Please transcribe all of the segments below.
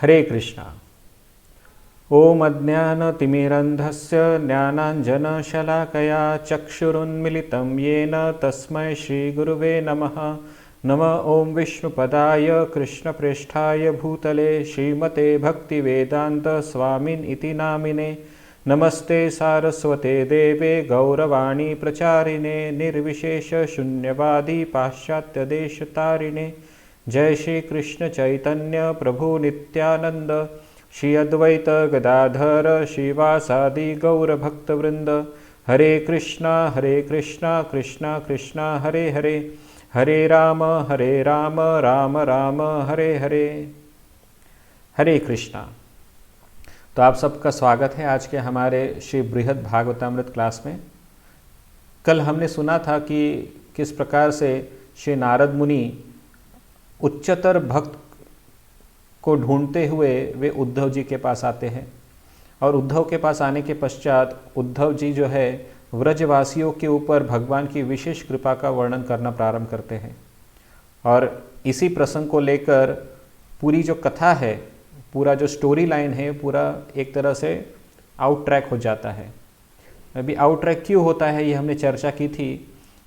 हरे कृष्णा। ओम अज्ञानतिमिरन्धस्य ज्ञानाञ्जनशलाकया चक्षुरुन्मिलितं येन तस्मै श्रीगुरुवे नमः। नमः ओं विष्णुपदाय कृष्णप्रेष्ठाय भूतले श्रीमते भक्तिवेदांत स्वामिन् इति नामिने। नमस्ते सारस्वते देवे गौरवाणी प्रचारिणे निर्विशेष शून्यवादी पाश्चात्यदेशतारिणे। जय श्री कृष्ण चैतन्य प्रभु नित्यानंद श्री अद्वैत गदाधर श्रीवासादि गौरभक्तवृंद। हरे कृष्णा कृष्णा कृष्णा हरे हरे, हरे राम राम राम हरे हरे। हरे कृष्णा। तो आप सबका स्वागत है आज के हमारे श्री बृहद भागवतामृत क्लास में। कल हमने सुना था कि किस प्रकार से श्री नारद मुनि उच्चतर भक्त को ढूंढते हुए वे उद्धव जी के पास आते हैं, और उद्धव के पास आने के पश्चात उद्धव जी जो है व्रजवासियों के ऊपर भगवान की विशेष कृपा का वर्णन करना प्रारंभ करते हैं। और इसी प्रसंग को लेकर पूरी जो कथा है, पूरा जो स्टोरी लाइन है, पूरा एक तरह से आउट ट्रैक हो जाता है। अभी आउट ट्रैक क्यों होता है ये हमने चर्चा की थी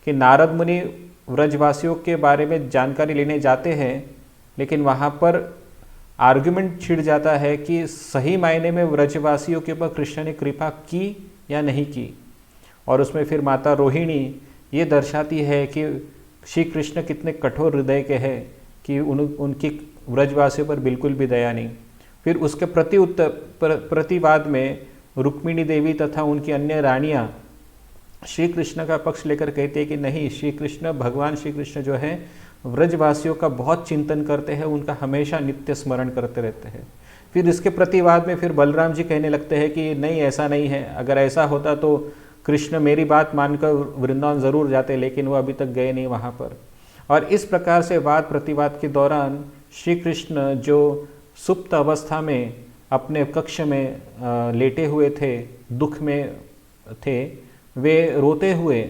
कि नारद मुनि व्रजवासियों के बारे में जानकारी लेने जाते हैं, लेकिन वहाँ पर आर्गुमेंट छिड़ जाता है कि सही मायने में व्रजवासियों के ऊपर कृष्ण ने कृपा की या नहीं की। और उसमें फिर माता रोहिणी ये दर्शाती है कि श्री कृष्ण कितने कठोर हृदय के हैं कि उनकी व्रजवासियों पर बिल्कुल भी दया नहीं। फिर उसके प्रतिवाद में रुक्मिणी देवी तथा उनकी अन्य रानियाँ श्री कृष्ण का पक्ष लेकर कहते हैं कि नहीं, श्री कृष्ण, भगवान श्री कृष्ण जो है व्रजवासियों का बहुत चिंतन करते हैं, उनका हमेशा नित्य स्मरण करते रहते हैं। फिर इसके प्रतिवाद में फिर बलराम जी कहने लगते हैं कि नहीं, ऐसा नहीं है, अगर ऐसा होता तो कृष्ण मेरी बात मानकर वृंदावन जरूर जाते, लेकिन वो अभी तक गए नहीं वहाँ पर। और इस प्रकार से वाद प्रतिवाद के दौरान श्री कृष्ण जो सुप्त अवस्था में अपने कक्ष में लेटे हुए थे, दुख में थे, वे रोते हुए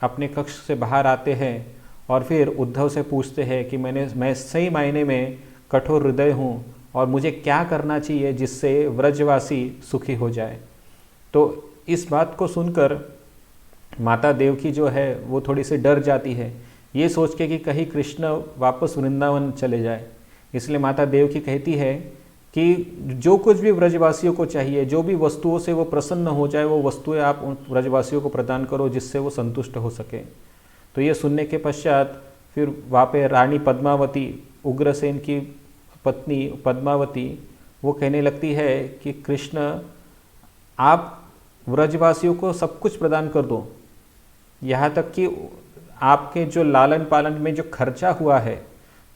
अपने कक्ष से बाहर आते हैं और फिर उद्धव से पूछते हैं कि मैं सही मायने में कठोर हृदय हूँ और मुझे क्या करना चाहिए जिससे व्रजवासी सुखी हो जाए। तो इस बात को सुनकर माता देवकी जो है वो थोड़ी सी डर जाती है, ये सोच के कि कहीं कृष्ण वापस वृंदावन चले जाए। इसलिए माता देवकी कहती है कि जो कुछ भी व्रजवासियों को चाहिए, जो भी वस्तुओं से वो प्रसन्न हो जाए, वो वस्तुएं आप उन व्रजवासियों को प्रदान करो जिससे वो संतुष्ट हो सके। तो ये सुनने के पश्चात फिर वहाँ पे रानी पद्मावती, उग्रसेन की पत्नी पद्मावती, वो कहने लगती है कि कृष्ण, आप व्रजवासियों को सब कुछ प्रदान कर दो, यहाँ तक कि आपके जो लालन पालन में जो खर्चा हुआ है,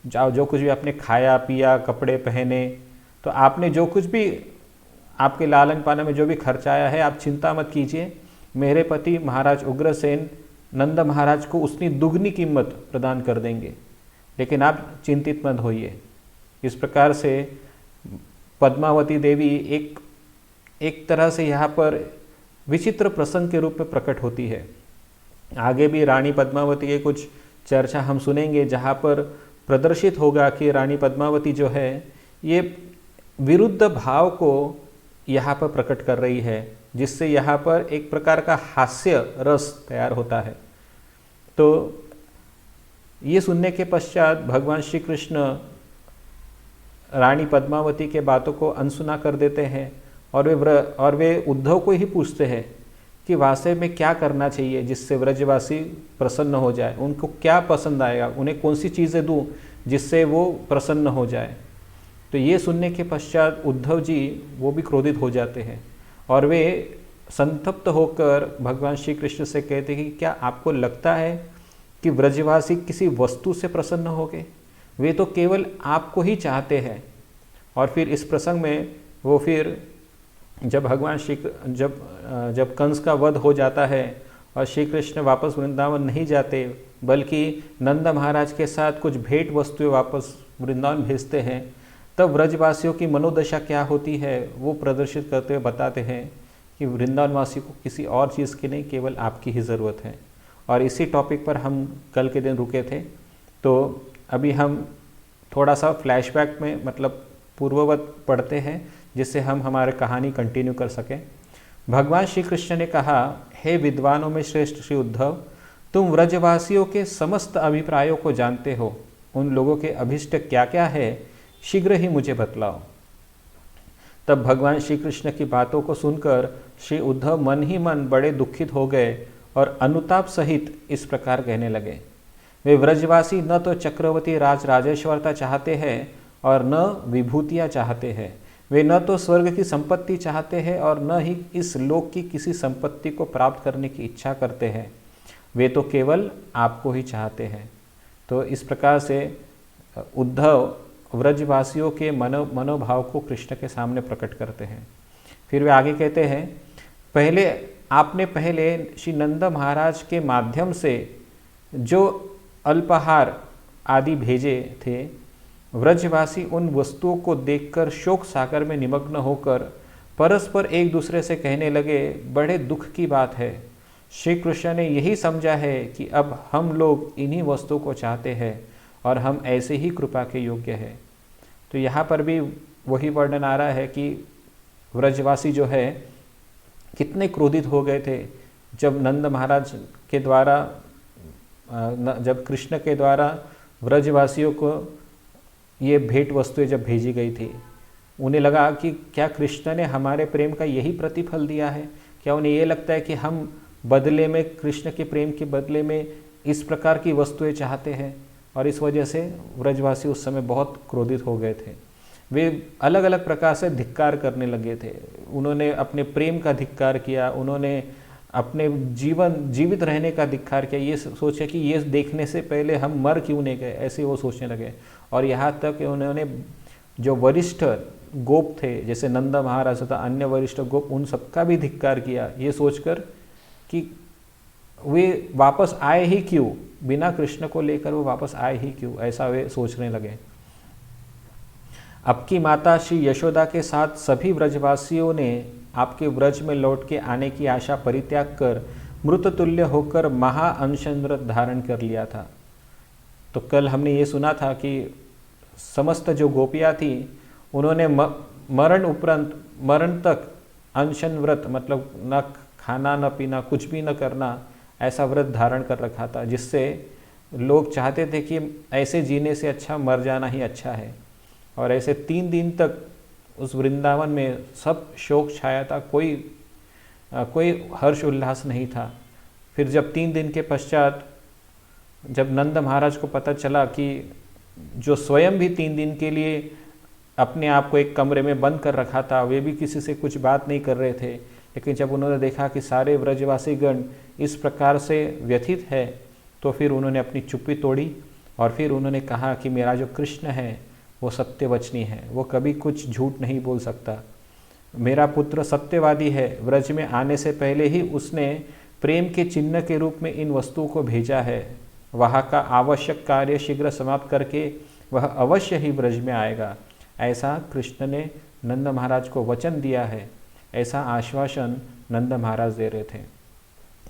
जो कुछ भी आपने खाया पिया, कपड़े पहने, तो आपने जो कुछ भी आपके लालन पालन में जो भी खर्चा आया है, आप चिंता मत कीजिए, मेरे पति महाराज उग्रसेन नंद महाराज को उसकी दुगनी कीमत प्रदान कर देंगे, लेकिन आप चिंतित मत होइए। इस प्रकार से पद्मावती देवी एक तरह से यहाँ पर विचित्र प्रसंग के रूप में प्रकट होती है। आगे भी रानी पद्मावती के कुछ चर्चा हम सुनेंगे, जहाँ पर प्रदर्शित होगा कि रानी पद्मावती जो है ये विरुद्ध भाव को यहाँ पर प्रकट कर रही है, जिससे यहाँ पर एक प्रकार का हास्य रस तैयार होता है। तो ये सुनने के पश्चात भगवान श्री कृष्ण रानी पद्मावती के बातों को अनसुना कर देते हैं और वे उद्धव को ही पूछते हैं कि वास्तव में क्या करना चाहिए जिससे व्रजवासी प्रसन्न हो जाए, उनको क्या पसंद आएगा, उन्हें कौन सी चीज़ें दूँ जिससे वो प्रसन्न हो जाए। तो ये सुनने के पश्चात उद्धव जी वो भी क्रोधित हो जाते हैं और वे संतप्त होकर भगवान श्री कृष्ण से कहते हैं कि क्या आपको लगता है कि व्रजवासी किसी वस्तु से प्रसन्न हो गए? वे तो केवल आपको ही चाहते हैं। और फिर इस प्रसंग में वो फिर जब भगवान जब कंस का वध हो जाता है और श्री कृष्ण वापस वृंदावन नहीं जाते, बल्कि नंद महाराज के साथ कुछ भेंट वस्तुएं वापस वृंदावन भेजते हैं, तब व्रजवासियों की मनोदशा क्या होती है वो प्रदर्शित करते हुए बताते हैं कि वृंदावनवासी को किसी और चीज़ की नहीं, केवल आपकी ही ज़रूरत है। और इसी टॉपिक पर हम कल के दिन रुके थे। तो अभी हम थोड़ा सा फ्लैशबैक में, मतलब पूर्ववत पढ़ते हैं, जिससे हम हमारे कहानी कंटिन्यू कर सकें। भगवान श्री कृष्ण ने कहा, हे विद्वानों में श्रेष्ठ श्री उद्धव, तुम व्रजवासियों के समस्त अभिप्रायों को जानते हो। उन लोगों के अभिष्ट क्या क्या है, शीघ्र ही मुझे बतलाओ। तब भगवान श्री कृष्ण की बातों को सुनकर श्री उद्धव मन ही मन बड़े दुखित हो गए और अनुताप सहित इस प्रकार कहने लगे। वे व्रजवासी न तो चक्रवर्ती राजेश्वरता चाहते हैं और न विभूतियाँ चाहते हैं। वे न तो स्वर्ग की संपत्ति चाहते हैं और न ही इस लोक की किसी संपत्ति को प्राप्त करने की इच्छा करते हैं। वे तो केवल आपको ही चाहते हैं। तो इस प्रकार से उद्धव व्रजवासियों के मनोभाव को कृष्ण के सामने प्रकट करते हैं। फिर वे आगे कहते हैं, आपने पहले श्री नंद महाराज के माध्यम से जो अल्पाहार आदि भेजे थे, व्रजवासी उन वस्तुओं को देखकर शोक सागर में निमग्न होकर परस्पर एक दूसरे से कहने लगे, बड़े दुख की बात है। श्री कृष्ण ने यही समझा है कि अब हम लोग इन्हीं वस्तुओं को चाहते हैं और हम ऐसे ही कृपा के योग्य हैं। तो यहाँ पर भी वही वर्णन आ रहा है कि व्रजवासी जो है कितने क्रोधित हो गए थे जब नंद महाराज के द्वारा, जब कृष्ण के द्वारा व्रजवासियों को ये भेंट वस्तुएं जब भेजी गई थी। उन्हें लगा कि क्या कृष्ण ने हमारे प्रेम का यही प्रतिफल दिया है? क्या उन्हें ये लगता है कि हम बदले में, कृष्ण के प्रेम के बदले में इस प्रकार की वस्तुएं चाहते हैं? और इस वजह से व्रजवासी उस समय बहुत क्रोधित हो गए थे। वे अलग अलग प्रकार से धिक्कार करने लगे थे। उन्होंने अपने प्रेम का धिक्कार किया, उन्होंने अपने जीवित रहने का धिक्कार किया। ये सोचा कि ये देखने से पहले हम मर क्यों नहीं गए, ऐसे वो सोचने लगे। और यहाँ तक उन्होंने जो वरिष्ठ गोप थे, जैसे नंद महाराज तथा अन्य वरिष्ठ गोप, उन सबका भी धिक्कार किया, ये सोचकर कि वे वापस आए ही क्यों, बिना कृष्ण को लेकर वो वापस आए ही क्यों, ऐसा वे सोचने लगे। अब की माता श्री यशोदा के साथ सभी व्रजवासियों ने आपके व्रज में लौट के आने की आशा परित्याग कर मृततुल्य होकर महा अनशन व्रत धारण कर लिया था। तो कल हमने ये सुना था कि समस्त जो गोपियाँ थी, उन्होंने मरण उपरांत, मरण तक अनशन व्रत, मतलब न खाना न पीना, कुछ भी न करना, ऐसा व्रत धारण कर रखा था, जिससे लोग चाहते थे कि ऐसे जीने से अच्छा मर जाना ही अच्छा है। और ऐसे 3 दिन तक उस वृंदावन में सब शोक छाया था, कोई हर्ष उल्लास नहीं था। फिर जब 3 दिन के पश्चात जब नंद महाराज को पता चला कि जो स्वयं भी 3 दिन के लिए अपने आप को एक कमरे में बंद कर रखा था, वे भी किसी से कुछ बात नहीं कर रहे थे, लेकिन जब उन्होंने देखा कि सारे व्रजवासी गण इस प्रकार से व्यथित है, तो फिर उन्होंने अपनी चुप्पी तोड़ी और फिर उन्होंने कहा कि मेरा जो कृष्ण है वो सत्यवचनी है, वो कभी कुछ झूठ नहीं बोल सकता। मेरा पुत्र सत्यवादी है। व्रज में आने से पहले ही उसने प्रेम के चिन्ह के रूप में इन वस्तुओं को भेजा है। वहाँ का आवश्यक कार्य शीघ्र समाप्त करके वह अवश्य ही व्रज में आएगा। ऐसा कृष्ण ने नंद महाराज को वचन दिया है। ऐसा आश्वासन नंद महाराज दे रहे थे।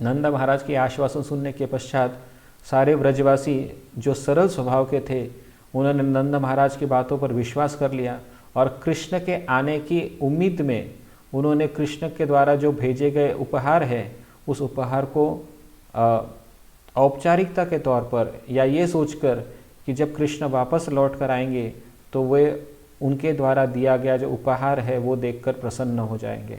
नंद महाराज के आश्वासन सुनने के पश्चात सारे व्रजवासी जो सरल स्वभाव के थे, उन्होंने नंद महाराज की बातों पर विश्वास कर लिया और कृष्ण के आने की उम्मीद में उन्होंने कृष्ण के द्वारा जो भेजे गए उपहार है, उस उपहार को औपचारिकता के तौर पर, या ये सोचकर कि जब कृष्ण वापस लौट कर आएंगे तो वे उनके द्वारा दिया गया जो उपहार है वो देखकर प्रसन्न हो जाएंगे।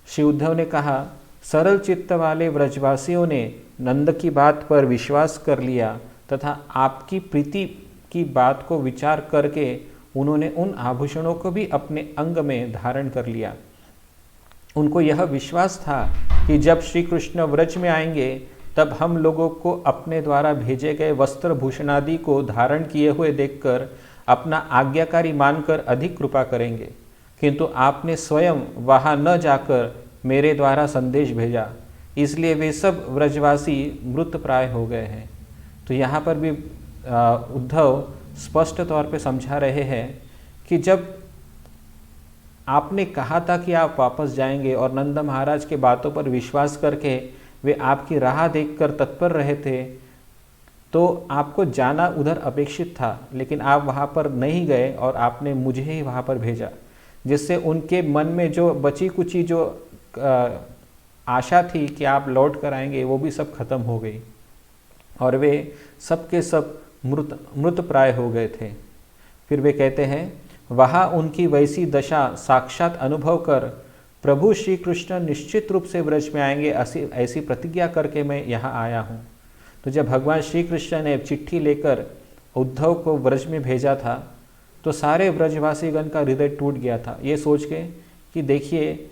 श्री उद्धव ने कहा, सरल चित्त वाले व्रजवासियों ने नंद की बात पर विश्वास कर लिया तथा आपकी प्रीति की बात को विचार करके उन्होंने उन आभूषणों को भी अपने अंग में धारण कर लिया। उनको यह विश्वास था कि जब श्री कृष्ण व्रज में आएंगे तब हम लोगों को अपने द्वारा भेजे गए वस्त्र भूषणादि को धारण किए हुए देखकर अपना आज्ञाकारी मानकर अधिक कृपा करेंगे, किंतु आपने स्वयं वहाँ न जाकर मेरे द्वारा संदेश भेजा, इसलिए वे सब व्रजवासी मृत प्राय हो गए हैं। तो यहाँ पर भी उद्धव स्पष्ट तौर पे समझा रहे हैं कि जब आपने कहा था कि आप वापस जाएंगे और नंद महाराज के बातों पर विश्वास करके वे आपकी राह देखकर तत्पर रहे थे, तो आपको जाना उधर अपेक्षित था, लेकिन आप वहाँ पर नहीं गए और आपने मुझे ही वहाँ पर भेजा, जिससे उनके मन में जो बची कुची जो आशा थी कि आप लौट कर आएंगे, वो भी सब खत्म हो गई और वे सब के सब मृत प्राय हो गए थे। फिर वे कहते हैं, वहाँ उनकी वैसी दशा साक्षात अनुभव कर प्रभु श्री कृष्ण निश्चित रूप से ब्रज में आएंगे, ऐसी प्रतिज्ञा करके मैं यहाँ आया हूँ। तो जब भगवान श्री कृष्ण ने चिट्ठी लेकर उद्धव को ब्रज में भेजा था, तो सारे ब्रजवासीगण का हृदय टूट गया था, ये सोच के कि देखिए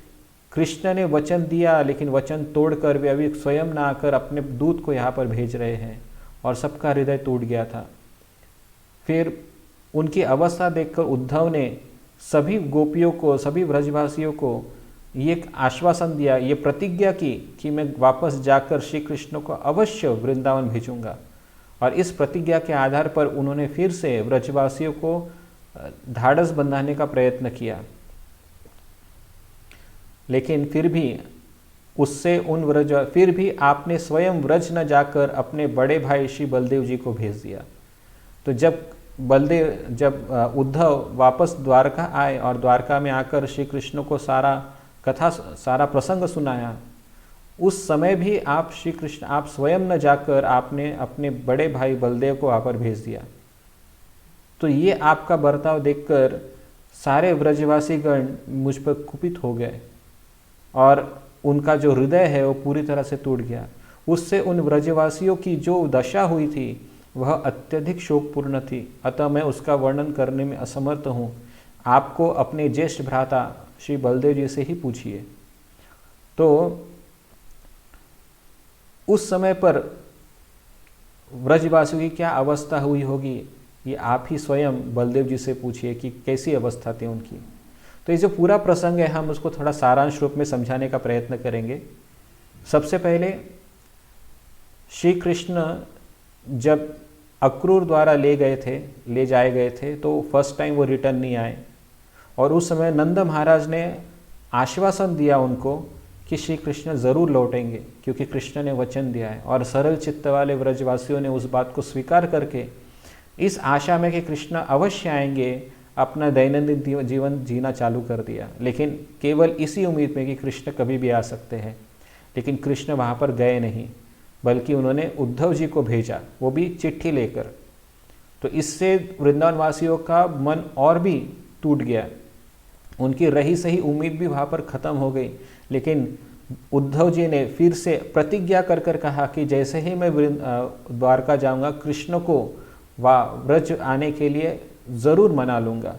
कृष्ण ने वचन दिया, लेकिन वचन तोड़कर वे अभी स्वयं ना आकर अपने दूत को यहाँ पर भेज रहे हैं, और सबका हृदय टूट गया था। फिर उनकी अवस्था देखकर उद्धव ने सभी गोपियों को, सभी ब्रजवासियों को ये आश्वासन दिया, ये प्रतिज्ञा की कि मैं वापस जाकर श्री कृष्ण को अवश्य वृंदावन भेजूंगा। और इस प्रतिज्ञा के आधार पर उन्होंने फिर से ब्रजवासियों को ढाढ़स बंधाने का प्रयत्न किया, लेकिन फिर भी आपने स्वयं व्रज न जाकर अपने बड़े भाई श्री बलदेव जी को भेज दिया। तो जब उद्धव वापस द्वारका आए और द्वारका में आकर श्री कृष्ण को सारा प्रसंग सुनाया, उस समय भी आप स्वयं न जाकर आपने अपने बड़े भाई बलदेव को वहाँ पर भेज दिया। तो ये आपका बर्ताव देखकर सारे ब्रजवासीगण मुझ पर कुपित हो गए और उनका जो हृदय है वो पूरी तरह से टूट गया। उससे उन ब्रजवासियों की जो दशा हुई थी वह अत्यधिक शोकपूर्ण थी, अतः मैं उसका वर्णन करने में असमर्थ हूँ। आपको अपने ज्येष्ठ भ्राता श्री बलदेव जी से ही पूछिए। तो उस समय पर ब्रजवासियों की क्या अवस्था हुई होगी, ये आप ही स्वयं बलदेव जी से पूछिए कि कैसी अवस्था थी उनकी। तो ये जो पूरा प्रसंग है, हम उसको थोड़ा सारांश रूप में समझाने का प्रयत्न करेंगे। सबसे पहले श्री कृष्ण जब अक्रूर द्वारा ले जाए गए थे, तो फर्स्ट टाइम वो रिटर्न नहीं आए, और उस समय नंद महाराज ने आश्वासन दिया उनको कि श्री कृष्ण ज़रूर लौटेंगे, क्योंकि कृष्ण ने वचन दिया है। और सरल चित्त वाले व्रजवासियों ने उस बात को स्वीकार करके इस आशा में कि कृष्ण अवश्य आएंगे, अपना दैनंदिन जीवन जीना चालू कर दिया, लेकिन केवल इसी उम्मीद में कि कृष्ण कभी भी आ सकते हैं। लेकिन कृष्ण वहाँ पर गए नहीं, बल्कि उन्होंने उद्धव जी को भेजा, वो भी चिट्ठी लेकर। तो इससे वृंदावन वासियों का मन और भी टूट गया, उनकी रही सही उम्मीद भी वहाँ पर ख़त्म हो गई। लेकिन उद्धव जी ने फिर से प्रतिज्ञा कर कहा कि जैसे ही मैं द्वारका जाऊँगा, कृष्ण को व्रज आने के लिए ज़रूर मना लूँगा।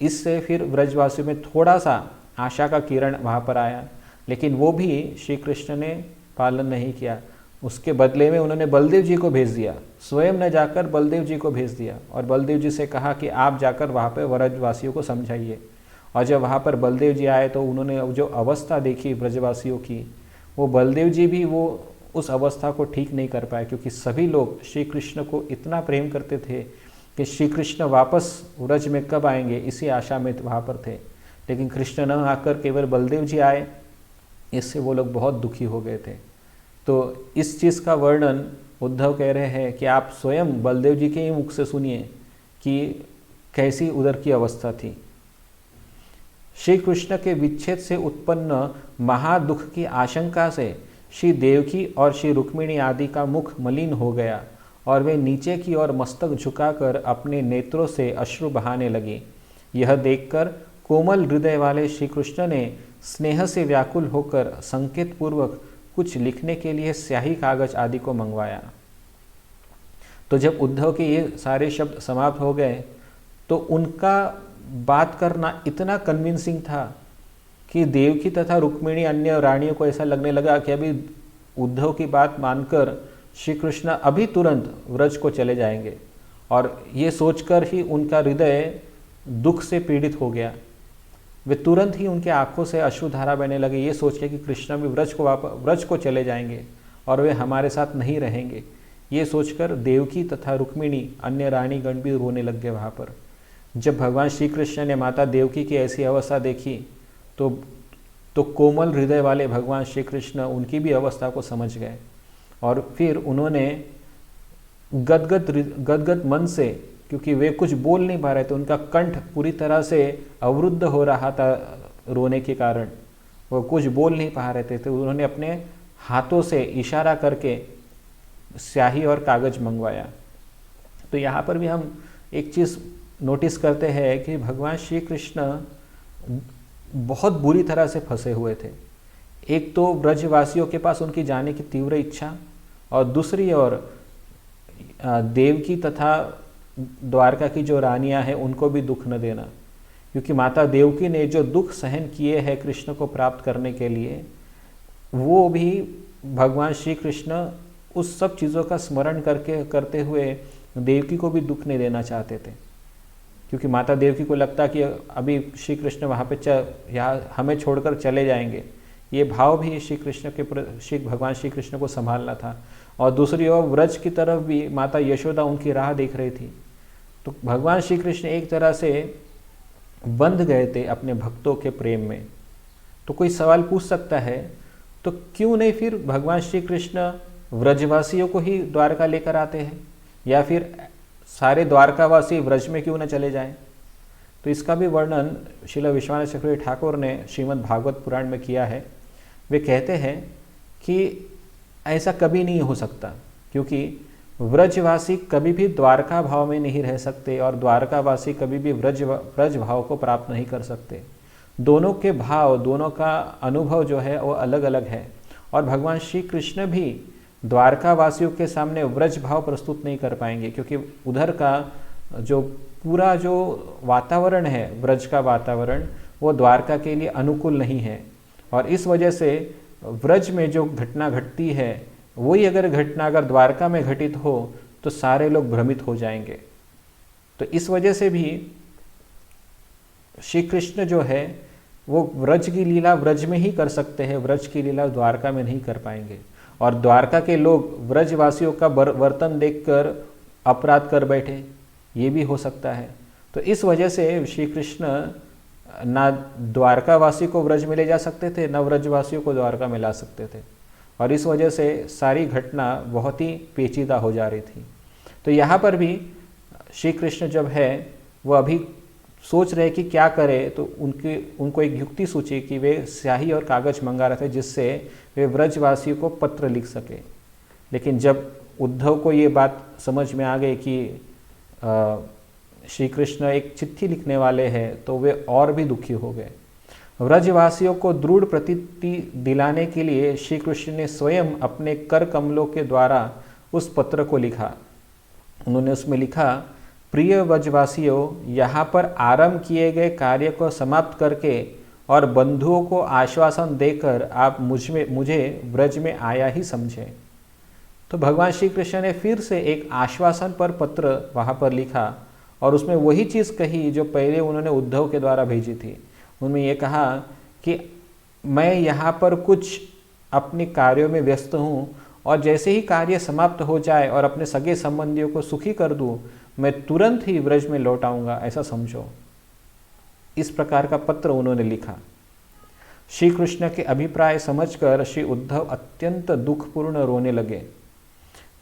इससे फिर ब्रजवासियों में थोड़ा सा आशा का किरण वहाँ पर आया, लेकिन वो भी श्री कृष्ण ने पालन नहीं किया। उसके बदले में उन्होंने बलदेव जी को भेज दिया, स्वयं न जाकर बलदेव जी को भेज दिया, और बलदेव जी से कहा कि आप जाकर वहाँ पर ब्रजवासियों को समझाइए। और जब वहाँ पर बलदेव जी आए तो उन्होंने जो अवस्था देखी ब्रजवासियों की, वो बलदेव जी भी वो उस अवस्था को ठीक नहीं कर पाए, क्योंकि सभी लोग श्री कृष्ण को इतना प्रेम करते थे कि श्री कृष्ण वापस व्रज में कब आएंगे, इसी आशा में वहाँ पर थे। लेकिन कृष्ण न आकर केवल बलदेव जी आए, इससे वो लोग बहुत दुखी हो गए थे। तो इस चीज़ का वर्णन उद्धव कह रहे हैं कि आप स्वयं बलदेव जी के ही मुख से सुनिए कि कैसी उधर की अवस्था थी। श्री कृष्ण के विच्छेद से उत्पन्न महादुख की आशंका से श्री देवकी और श्री रुक्मिणी आदि का मुख मलिन हो गया, और वे नीचे की ओर मस्तक झुकाकर अपने नेत्रों से अश्रु बहाने लगी। यह देखकर कोमल हृदय वाले श्री कृष्ण ने स्नेह से व्याकुल होकर संकेत पूर्वक कुछ लिखने के लिए स्याही कागज आदि को मंगवाया। तो जब उद्धव के ये सारे शब्द समाप्त हो गए, तो उनका बात करना इतना कन्विंसिंग था कि देवकी तथा रुक्मिणी अन्य रानियों को ऐसा लगने लगा कि अभी उद्धव की बात मानकर श्री कृष्ण अभी तुरंत व्रज को चले जाएंगे। और ये सोचकर ही उनका हृदय दुख से पीड़ित हो गया। वे तुरंत ही उनके आंखों से अश्रुधारा बहने लगे, ये सोच के कि कृष्ण भी व्रज को चले जाएंगे और वे हमारे साथ नहीं रहेंगे। ये सोचकर देवकी तथा रुक्मिणी अन्य रानीगण भी रोने लग गए वहाँ पर। जब भगवान श्री कृष्ण ने माता देवकी की ऐसी अवस्था देखी, तो कोमल हृदय वाले भगवान श्री कृष्ण उनकी भी अवस्था को समझ गए, और फिर उन्होंने गदगद मन से, क्योंकि वे कुछ बोल नहीं पा रहे थे, उनका कंठ पूरी तरह से अवरुद्ध हो रहा था रोने के कारण, वो कुछ बोल नहीं पा रहे थे, तो उन्होंने अपने हाथों से इशारा करके स्याही और कागज मंगवाया। तो यहाँ पर भी हम एक चीज़ नोटिस करते हैं कि भगवान श्री कृष्ण बहुत बुरी तरह से फंसे हुए थे। एक तो ब्रजवासियों के पास उनकी जाने की तीव्र इच्छा, और दूसरी ओर देवकी तथा द्वारका की जो रानियां हैं उनको भी दुख न देना, क्योंकि माता देवकी ने जो दुख सहन किए हैं कृष्ण को प्राप्त करने के लिए, वो भी भगवान श्री कृष्ण उस सब चीज़ों का स्मरण करते हुए देवकी को भी दुख नहीं देना चाहते थे, क्योंकि माता देवकी को लगता कि अभी श्री कृष्ण वहाँ पे यहाँ हमें छोड़कर चले जाएंगे। ये भाव भी श्री कृष्ण के भगवान श्री कृष्ण को संभालना था। और दूसरी ओर व्रज की तरफ भी माता यशोदा उनकी राह देख रही थी। तो भगवान श्री कृष्ण एक तरह से बंध गए थे अपने भक्तों के प्रेम में। तो कोई सवाल पूछ सकता है, तो क्यों नहीं फिर भगवान श्री कृष्ण व्रजवासियों को ही द्वारका लेकर आते हैं, या फिर सारे द्वारकावासी व्रज में क्यों न चले जाएं? तो इसका भी वर्णन श्रील विश्वनाथ चक्रवर्ती ठाकुर ने श्रीमद् भागवत पुराण में किया है। वे कहते हैं कि ऐसा कभी नहीं हो सकता, क्योंकि व्रजवासी कभी भी द्वारका भाव में नहीं रह सकते और द्वारकावासी कभी भी व्रज भाव को प्राप्त नहीं कर सकते। दोनों के भाव, दोनों का अनुभव जो है वो अलग अलग है। और भगवान श्री कृष्ण भी द्वारकावासियों के सामने व्रज भाव प्रस्तुत नहीं कर पाएंगे, क्योंकि उधर का जो पूरा जो वातावरण है, व्रज का वातावरण, वो द्वारका के लिए अनुकूल नहीं है। और इस वजह से व्रज में जो घटना घटती है, वही अगर घटना अगर द्वारका में घटित हो तो सारे लोग भ्रमित हो जाएंगे। तो इस वजह से भी श्री कृष्ण जो है वो व्रज की लीला व्रज में ही कर सकते हैं, व्रज की लीला द्वारका में नहीं कर पाएंगे। और द्वारका के लोग व्रजवासियों का वर्तन देखकर अपराध कर बैठे, ये भी हो सकता है। तो इस वजह से श्री कृष्ण ना द्वारकावासी को व्रज में ले जा सकते थे, न व्रजवासियों को द्वारका में ला सकते थे, और इस वजह से सारी घटना बहुत ही पेचीदा हो जा रही थी। तो यहाँ पर भी श्री कृष्ण जब है वो अभी सोच रहे कि क्या करें, तो उनको एक युक्ति सूझी कि वे स्याही और कागज मंगा रहे थे जिससे वे व्रजवासियों को पत्र लिख सके। लेकिन जब उद्धव को ये बात समझ में आ गई कि श्री कृष्ण एक चिट्ठी लिखने वाले हैं, तो वे और भी दुखी हो गए। व्रजवासियों को दृढ़ प्रतीति दिलाने के लिए श्री कृष्ण ने स्वयं अपने कर कमलों के द्वारा उस पत्र को लिखा। उन्होंने उसमें लिखा, प्रिय व्रजवासियों, यहाँ पर आरंभ किए गए कार्य को समाप्त करके और बंधुओं को आश्वासन देकर आप मुझे व्रज में आया ही समझें। तो भगवान श्री कृष्ण ने फिर से एक आश्वासन पर पत्र वहाँ पर लिखा, और उसमें वही चीज़ कही जो पहले उन्होंने उद्धव के द्वारा भेजी थी। उनमें ये कहा कि मैं यहाँ पर कुछ अपने कार्यों में व्यस्त हूँ, और जैसे ही कार्य समाप्त हो जाए और अपने सगे संबंधियों को सुखी कर दूँ, मैं तुरंत ही व्रज में लौट आऊँगा, ऐसा समझो। इस प्रकार का पत्र उन्होंने लिखा। श्री कृष्ण के अभिप्राय समझकर श्री उद्धव अत्यंत दुखपूर्ण रोने लगे।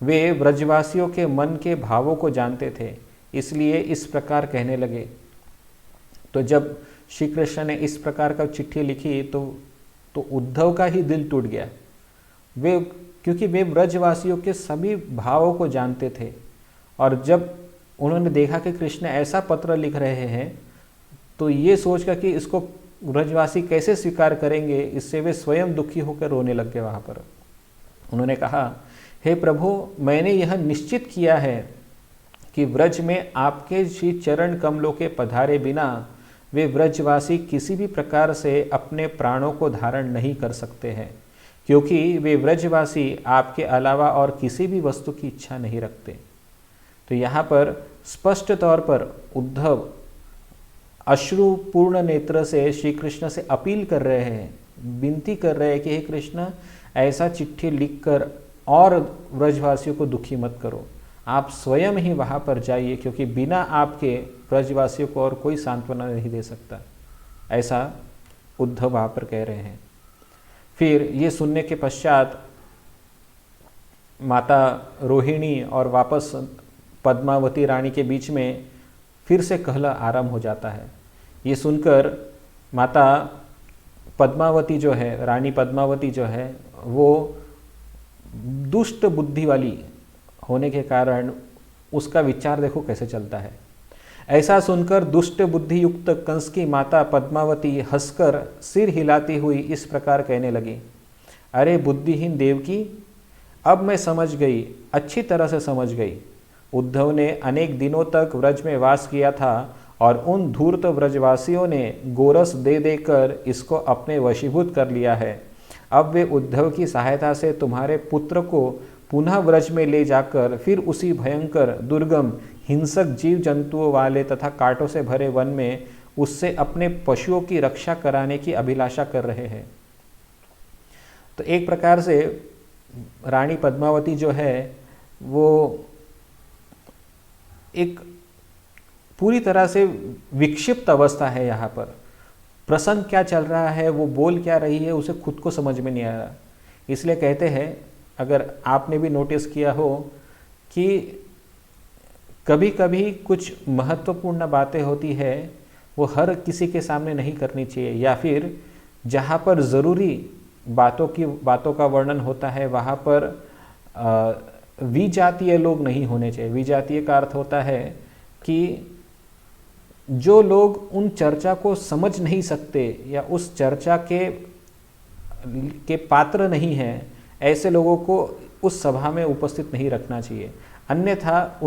वे व्रजवासियों के मन के भावों को जानते थे, इसलिए इस प्रकार कहने लगे। तो जब श्री कृष्ण ने इस प्रकार का चिट्ठी लिखी तो उद्धव का ही दिल टूट गया। क्योंकि वे व्रजवासियों के सभी भावों को जानते थे, और जब उन्होंने देखा कि कृष्ण ऐसा पत्र लिख रहे हैं, तो ये सोचकर कि इसको व्रजवासी कैसे स्वीकार करेंगे, इससे वे स्वयं दुखी होकर रोने लग गए। वहाँ पर उन्होंने कहा, हे प्रभु, मैंने यह निश्चित किया है कि व्रज में आपके श्री चरण कमलों के पधारे बिना वे व्रजवासी किसी भी प्रकार से अपने प्राणों को धारण नहीं कर सकते हैं, क्योंकि वे व्रजवासी आपके अलावा और किसी भी वस्तु की इच्छा नहीं रखते। तो यहाँ पर स्पष्ट तौर पर उद्धव अश्रुपूर्ण नेत्र से श्री कृष्ण से अपील कर रहे हैं, विनती कर रहे हैं कि हे कृष्ण, ऐसा चिट्ठी लिखकर और व्रजवासियों को दुखी मत करो, आप स्वयं ही वहाँ पर जाइए, क्योंकि बिना आपके व्रजवासियों को और कोई सांत्वना नहीं दे सकता। ऐसा उद्धव वहाँ पर कह रहे हैं। फिर ये सुनने के पश्चात माता रोहिणी और वापस पद्मावती रानी के बीच में फिर से कलह आरंभ हो जाता है। ये सुनकर माता पद्मावती जो है, रानी पद्मावती जो है, वो दुष्ट बुद्धि वाली होने के कारण उसका विचार देखो कैसे चलता है। ऐसा सुनकर दुष्ट बुद्धि युक्त कंस की माता पद्मावती हंसकर सिर हिलाती हुई इस प्रकार कहने लगी, अरे बुद्धिहीन देवकी, अब मैं समझ गई, अच्छी तरह से समझ गई। उद्धव ने अनेक दिनों तक व्रज में वास किया था और उन धूर्त व्रजवासियों ने गोरस दे देकर इसको अपने वशीभूत कर लिया है। अब वे उद्धव की सहायता से तुम्हारे पुत्र को पुनः व्रज में ले जाकर फिर उसी भयंकर दुर्गम हिंसक जीव जंतुओं वाले तथा कांटों से भरे वन में उससे अपने पशुओं की रक्षा कराने की अभिलाषा कर रहे हैं। तो एक प्रकार से रानी पद्मावती जो है वो एक पूरी तरह से विक्षिप्त अवस्था है। यहाँ पर प्रसंग क्या चल रहा है, वो बोल क्या रही है, उसे खुद को समझ में नहीं आ रहा। इसलिए कहते हैं, अगर आपने भी नोटिस किया हो कि कभी कभी कुछ महत्वपूर्ण बातें होती है वो हर किसी के सामने नहीं करनी चाहिए, या फिर जहाँ पर ज़रूरी बातों का वर्णन होता है वहाँ पर विजातीय लोग नहीं होने चाहिए। विजातीय का अर्थ होता है कि जो लोग उन चर्चा को समझ नहीं सकते या उस चर्चा के पात्र नहीं हैं, ऐसे लोगों को उस सभा में उपस्थित नहीं रखना चाहिए। अन्यथा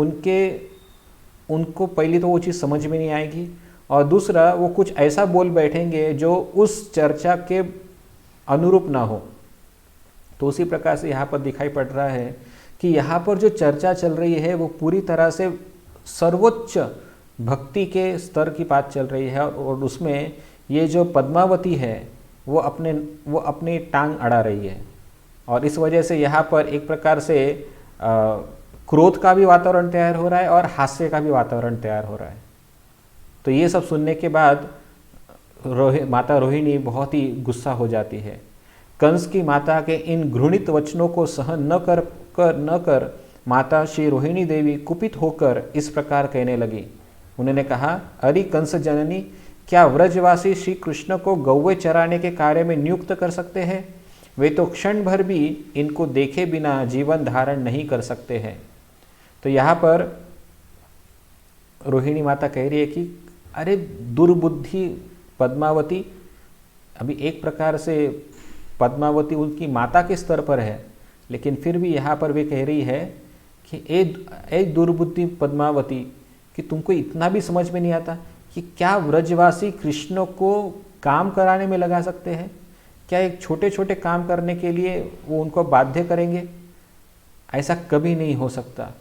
उनको पहली तो वो चीज़ समझ में नहीं आएगी, और दूसरा वो कुछ ऐसा बोल बैठेंगे जो उस चर्चा के अनुरूप ना हो। तो उसी प्रकार से यहाँ पर दिखाई पड़ रहा है कि यहाँ पर जो चर्चा चल रही है वो पूरी तरह से सर्वोच्च भक्ति के स्तर की बात चल रही है, और उसमें ये जो पद्मावती है वो अपनी टांग अड़ा रही है। और इस वजह से यहाँ पर एक प्रकार से क्रोध का भी वातावरण तैयार हो रहा है और हास्य का भी वातावरण तैयार हो रहा है। तो ये सब सुनने के बाद माता रोहिणी बहुत ही गुस्सा हो जाती है। कंस की माता के इन घृणित वचनों को सहन न कर माता श्री रोहिणी देवी कुपित होकर इस प्रकार कहने लगी। उन्होंने कहा, अरे कंस जननी, क्या व्रजवासी श्री कृष्ण को गौवे चराने के कार्य में नियुक्त कर सकते हैं? वे तो क्षण भर भी इनको देखे बिना जीवन धारण नहीं कर सकते हैं। तो यहाँ पर रोहिणी माता कह रही है कि अरे दुर्बुद्धि पद्मावती। अभी एक प्रकार से पद्मावती उनकी माता के स्तर पर है, लेकिन फिर भी यहाँ पर वे कह रही है कि ए दुर्बुद्धि पद्मावती, कि तुमको इतना भी समझ में नहीं आता कि क्या व्रजवासी कृष्ण को काम कराने में लगा सकते हैं? क्या एक छोटे छोटे काम करने के लिए वो उनको बाध्य करेंगे? ऐसा कभी नहीं हो सकता।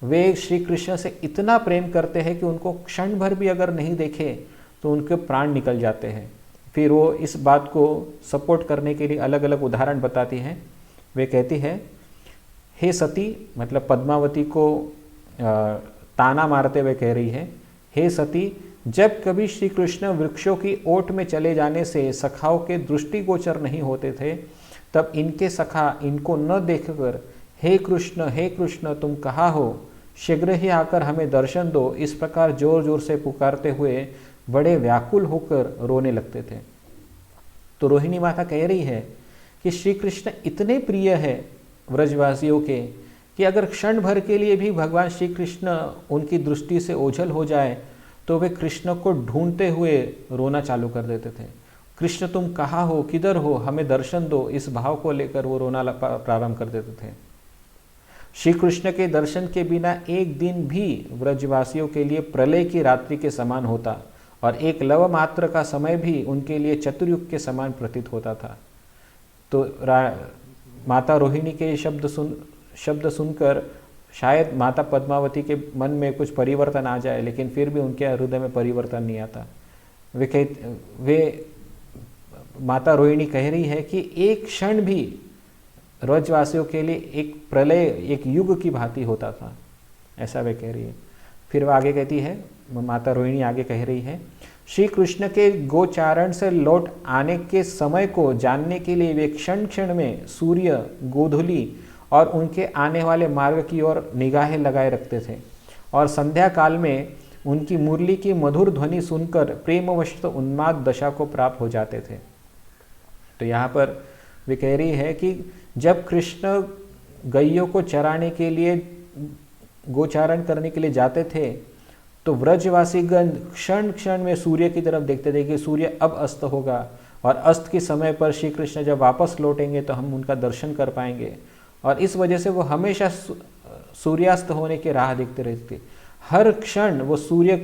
वे श्री कृष्ण से इतना प्रेम करते हैं कि उनको क्षण भर भी अगर नहीं देखे तो उनके प्राण निकल जाते हैं। फिर वो इस बात को सपोर्ट करने के लिए अलग अलग उदाहरण बताती हैं। वे कहती है, हे सती, मतलब पद्मावती को ताना मारते हुए कह रही है, हे सती, जब कभी श्री कृष्ण वृक्षों की ओट में चले जाने से सखाओं के दृष्टिगोचर नहीं होते थे, तब इनके सखा इनको न देखकर हे कृष्ण तुम कहाँ हो, शीघ्र ही आकर हमें दर्शन दो, इस प्रकार जोर जोर से पुकारते हुए बड़े व्याकुल होकर रोने लगते थे। तो रोहिणी माता कह रही है कि श्री कृष्ण इतने प्रिय है व्रजवासियों के कि अगर क्षण भर के लिए भी भगवान श्री कृष्ण उनकी दृष्टि से ओझल हो जाए तो वे कृष्ण को ढूंढते हुए रोना चालू कर देते थे। कृष्ण तुम कहाँ हो, किधर हो, हमें दर्शन दो, इस भाव को लेकर वो रोना प्रारंभ कर देते थे। श्री कृष्ण के दर्शन के बिना एक दिन भी व्रजवासियों के लिए प्रलय की रात्रि के समान होता, और एक लव मात्र का समय भी उनके लिए चतुर्युग के समान प्रतीत होता था। तो माता रोहिणी के शब्द सुनकर शायद माता पद्मावती के मन में कुछ परिवर्तन आ जाए, लेकिन फिर भी उनके हृदय में परिवर्तन नहीं आता। वे माता रोहिणी कह रही है कि एक क्षण भी व्रजवासियों के लिए एक प्रलय, एक युग की भांति होता था, ऐसा वे कह रही है। फिर वह आगे कहती है, माता रोहिणी आगे कह रही है, श्री कृष्ण के गोचारण से लौट आने के समय को जानने के लिए वे क्षण क्षण में सूर्य, गोधूली और उनके आने वाले मार्ग की ओर निगाहें लगाए रखते थे और संध्या काल में उनकी मुरली की मधुर ध्वनि सुनकर प्रेमवश उन्माद दशा को प्राप्त हो जाते थे। तो यहाँ पर वे कह रही है कि जब कृष्ण गैयों को चराने के लिए, गोचारण करने के लिए जाते थे, तो व्रजवासीगण क्षण क्षण में सूर्य की तरफ देखते थे कि सूर्य अब अस्त होगा और अस्त के समय पर श्री कृष्ण जब वापस लौटेंगे तो हम उनका दर्शन कर पाएंगे। और इस वजह से वो हमेशा सूर्यास्त होने की राह देखते रहते, हर क्षण वो सूर्य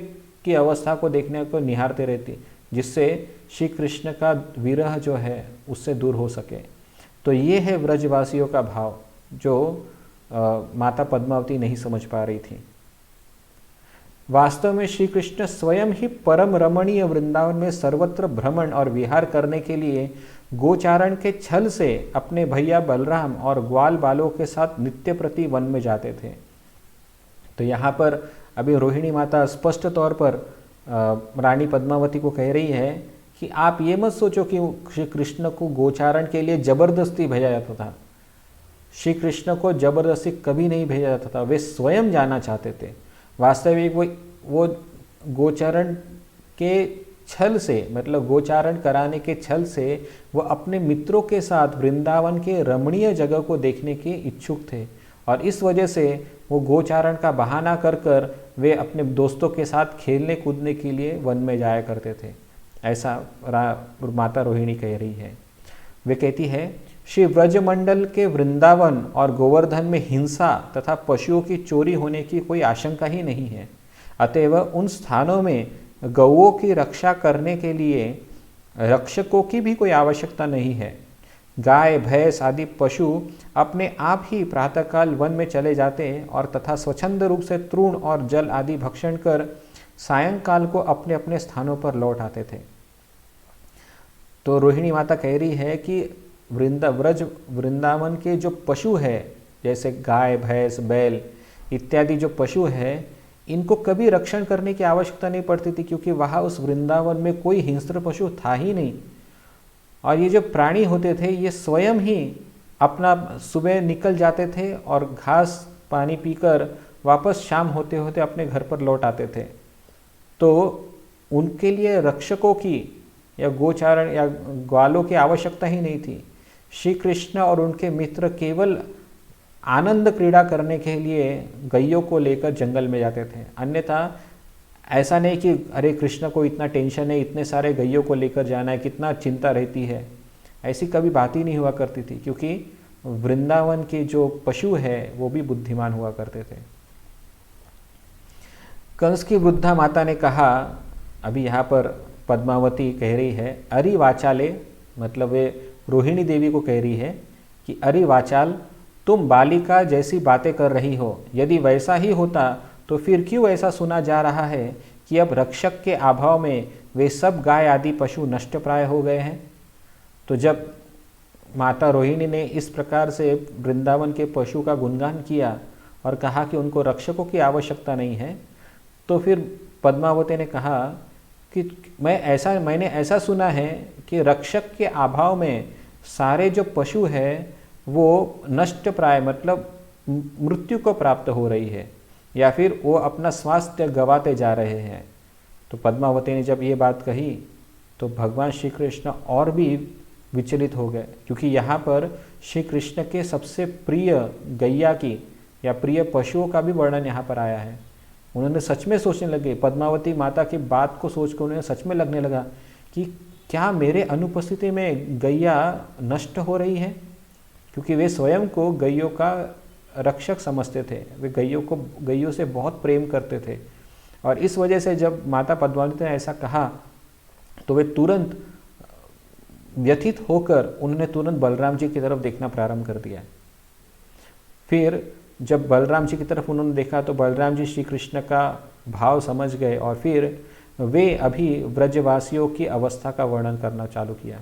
की अवस्था को देखने को निहारते रहते, जिससे श्री कृष्ण का विरह जो है उससे दूर हो सके। तो ये है व्रजवासियों का भाव जो माता पद्मावती नहीं समझ पा रही थी। वास्तव में श्री कृष्ण स्वयं ही परम रमणीय वृंदावन में सर्वत्र भ्रमण और विहार करने के लिए गोचारण के छल से अपने भैया बलराम और ग्वाल बालों के साथ नित्य प्रति वन में जाते थे। तो यहाँ पर अभी रोहिणी माता स्पष्ट तौर पर रानी पद्मावती को कह रही है कि आप ये मत सोचो कि श्री कृष्ण को गोचारण के लिए जबरदस्ती भेजा जाता था। श्री कृष्ण को जबरदस्ती कभी नहीं भेजा जाता था, वे स्वयं जाना चाहते थे। वास्तविक वो गोचारण के छल से, मतलब गोचारण कराने के छल से वो अपने मित्रों के साथ वृंदावन के रमणीय जगह को देखने के इच्छुक थे और इस वजह से वो गोचारण का बहाना कर कर वे अपने दोस्तों के साथ खेलने कूदने के लिए वन में जाया करते थे। ऐसा माता रोहिणी कह रही है। वे कहती है, श्री व्रजमंडल के वृंदावन और गोवर्धन में हिंसा तथा पशुओं की चोरी होने की कोई आशंका ही नहीं है। अतएव उन स्थानों में गौओं की रक्षा करने के लिए रक्षकों की भी कोई आवश्यकता नहीं है। गाय, भैंस आदि पशु अपने आप ही प्रातःकाल वन में चले जाते और तथा स्वच्छंद रूप से तृण और जल आदि भक्षण कर सायंकाल को अपने अपने स्थानों पर लौट आते थे। तो रोहिणी माता कह रही है कि वृंदावन के जो पशु है, जैसे गाय, भैंस, बैल इत्यादि जो पशु है, इनको कभी रक्षण करने की आवश्यकता नहीं पड़ती थी, क्योंकि वहाँ उस वृंदावन में कोई हिंस्र पशु था ही नहीं। और ये जो प्राणी होते थे ये स्वयं ही अपना सुबह निकल जाते थे और घास पानी पीकर वापस शाम होते होते अपने घर पर लौट आते थे। तो उनके लिए रक्षकों की या गोचारण या ग्वालों की आवश्यकता ही नहीं थी। श्री कृष्ण और उनके मित्र केवल आनंद क्रीड़ा करने के लिए गैयों को लेकर जंगल में जाते थे। अन्यथा ऐसा नहीं कि अरे कृष्ण को इतना टेंशन है, इतने सारे गैयों को लेकर जाना है, कितना चिंता रहती है, ऐसी कभी बात ही नहीं हुआ करती थी, क्योंकि वृंदावन के जो पशु है वो भी बुद्धिमान हुआ करते थे। कंस की वृद्धा माता ने कहा, अभी यहाँ पर पद्मावती कह रही है, अरि वाचाले, मतलब वे रोहिणी देवी को कह रही है कि अरि वाचाल, तुम बालिका जैसी बातें कर रही हो। यदि वैसा ही होता तो फिर क्यों ऐसा सुना जा रहा है कि अब रक्षक के अभाव में वे सब गाय आदि पशु नष्ट प्राय हो गए हैं। तो जब माता रोहिणी ने इस प्रकार से वृंदावन के पशु का गुणगान किया और कहा कि उनको रक्षकों की आवश्यकता नहीं है, तो फिर पद्मावती ने कहा कि मैंने ऐसा सुना है कि रक्षक के अभाव में सारे जो पशु है वो नष्ट प्राय, मतलब मृत्यु को प्राप्त हो रही है या फिर वो अपना स्वास्थ्य गंवाते जा रहे हैं। तो पद्मावती ने जब ये बात कही तो भगवान श्री कृष्ण और भी विचलित हो गए, क्योंकि यहाँ पर श्री कृष्ण के सबसे प्रिय गैया की या प्रिय पशुओं का भी वर्णन यहाँ पर आया है। उन्होंने सच में सोचने लगे, पद्मावती माता की बात को सोचकर उन्हें सच में लगने लगा कि क्या मेरे अनुपस्थिति में गैया नष्ट हो रही है, क्योंकि वे स्वयं को गैयों का रक्षक समझते थे। वे गैयों से बहुत प्रेम करते थे और इस वजह से जब माता पद्मावती ने ऐसा कहा तो वे तुरंत व्यथित होकर उन्होंने तुरंत बलराम जी की तरफ देखना प्रारंभ कर दिया। फिर जब बलराम जी की तरफ उन्होंने देखा तो बलराम जी श्री कृष्ण का भाव समझ गए और फिर वे अभी ब्रजवासियों की अवस्था का वर्णन करना चालू किया।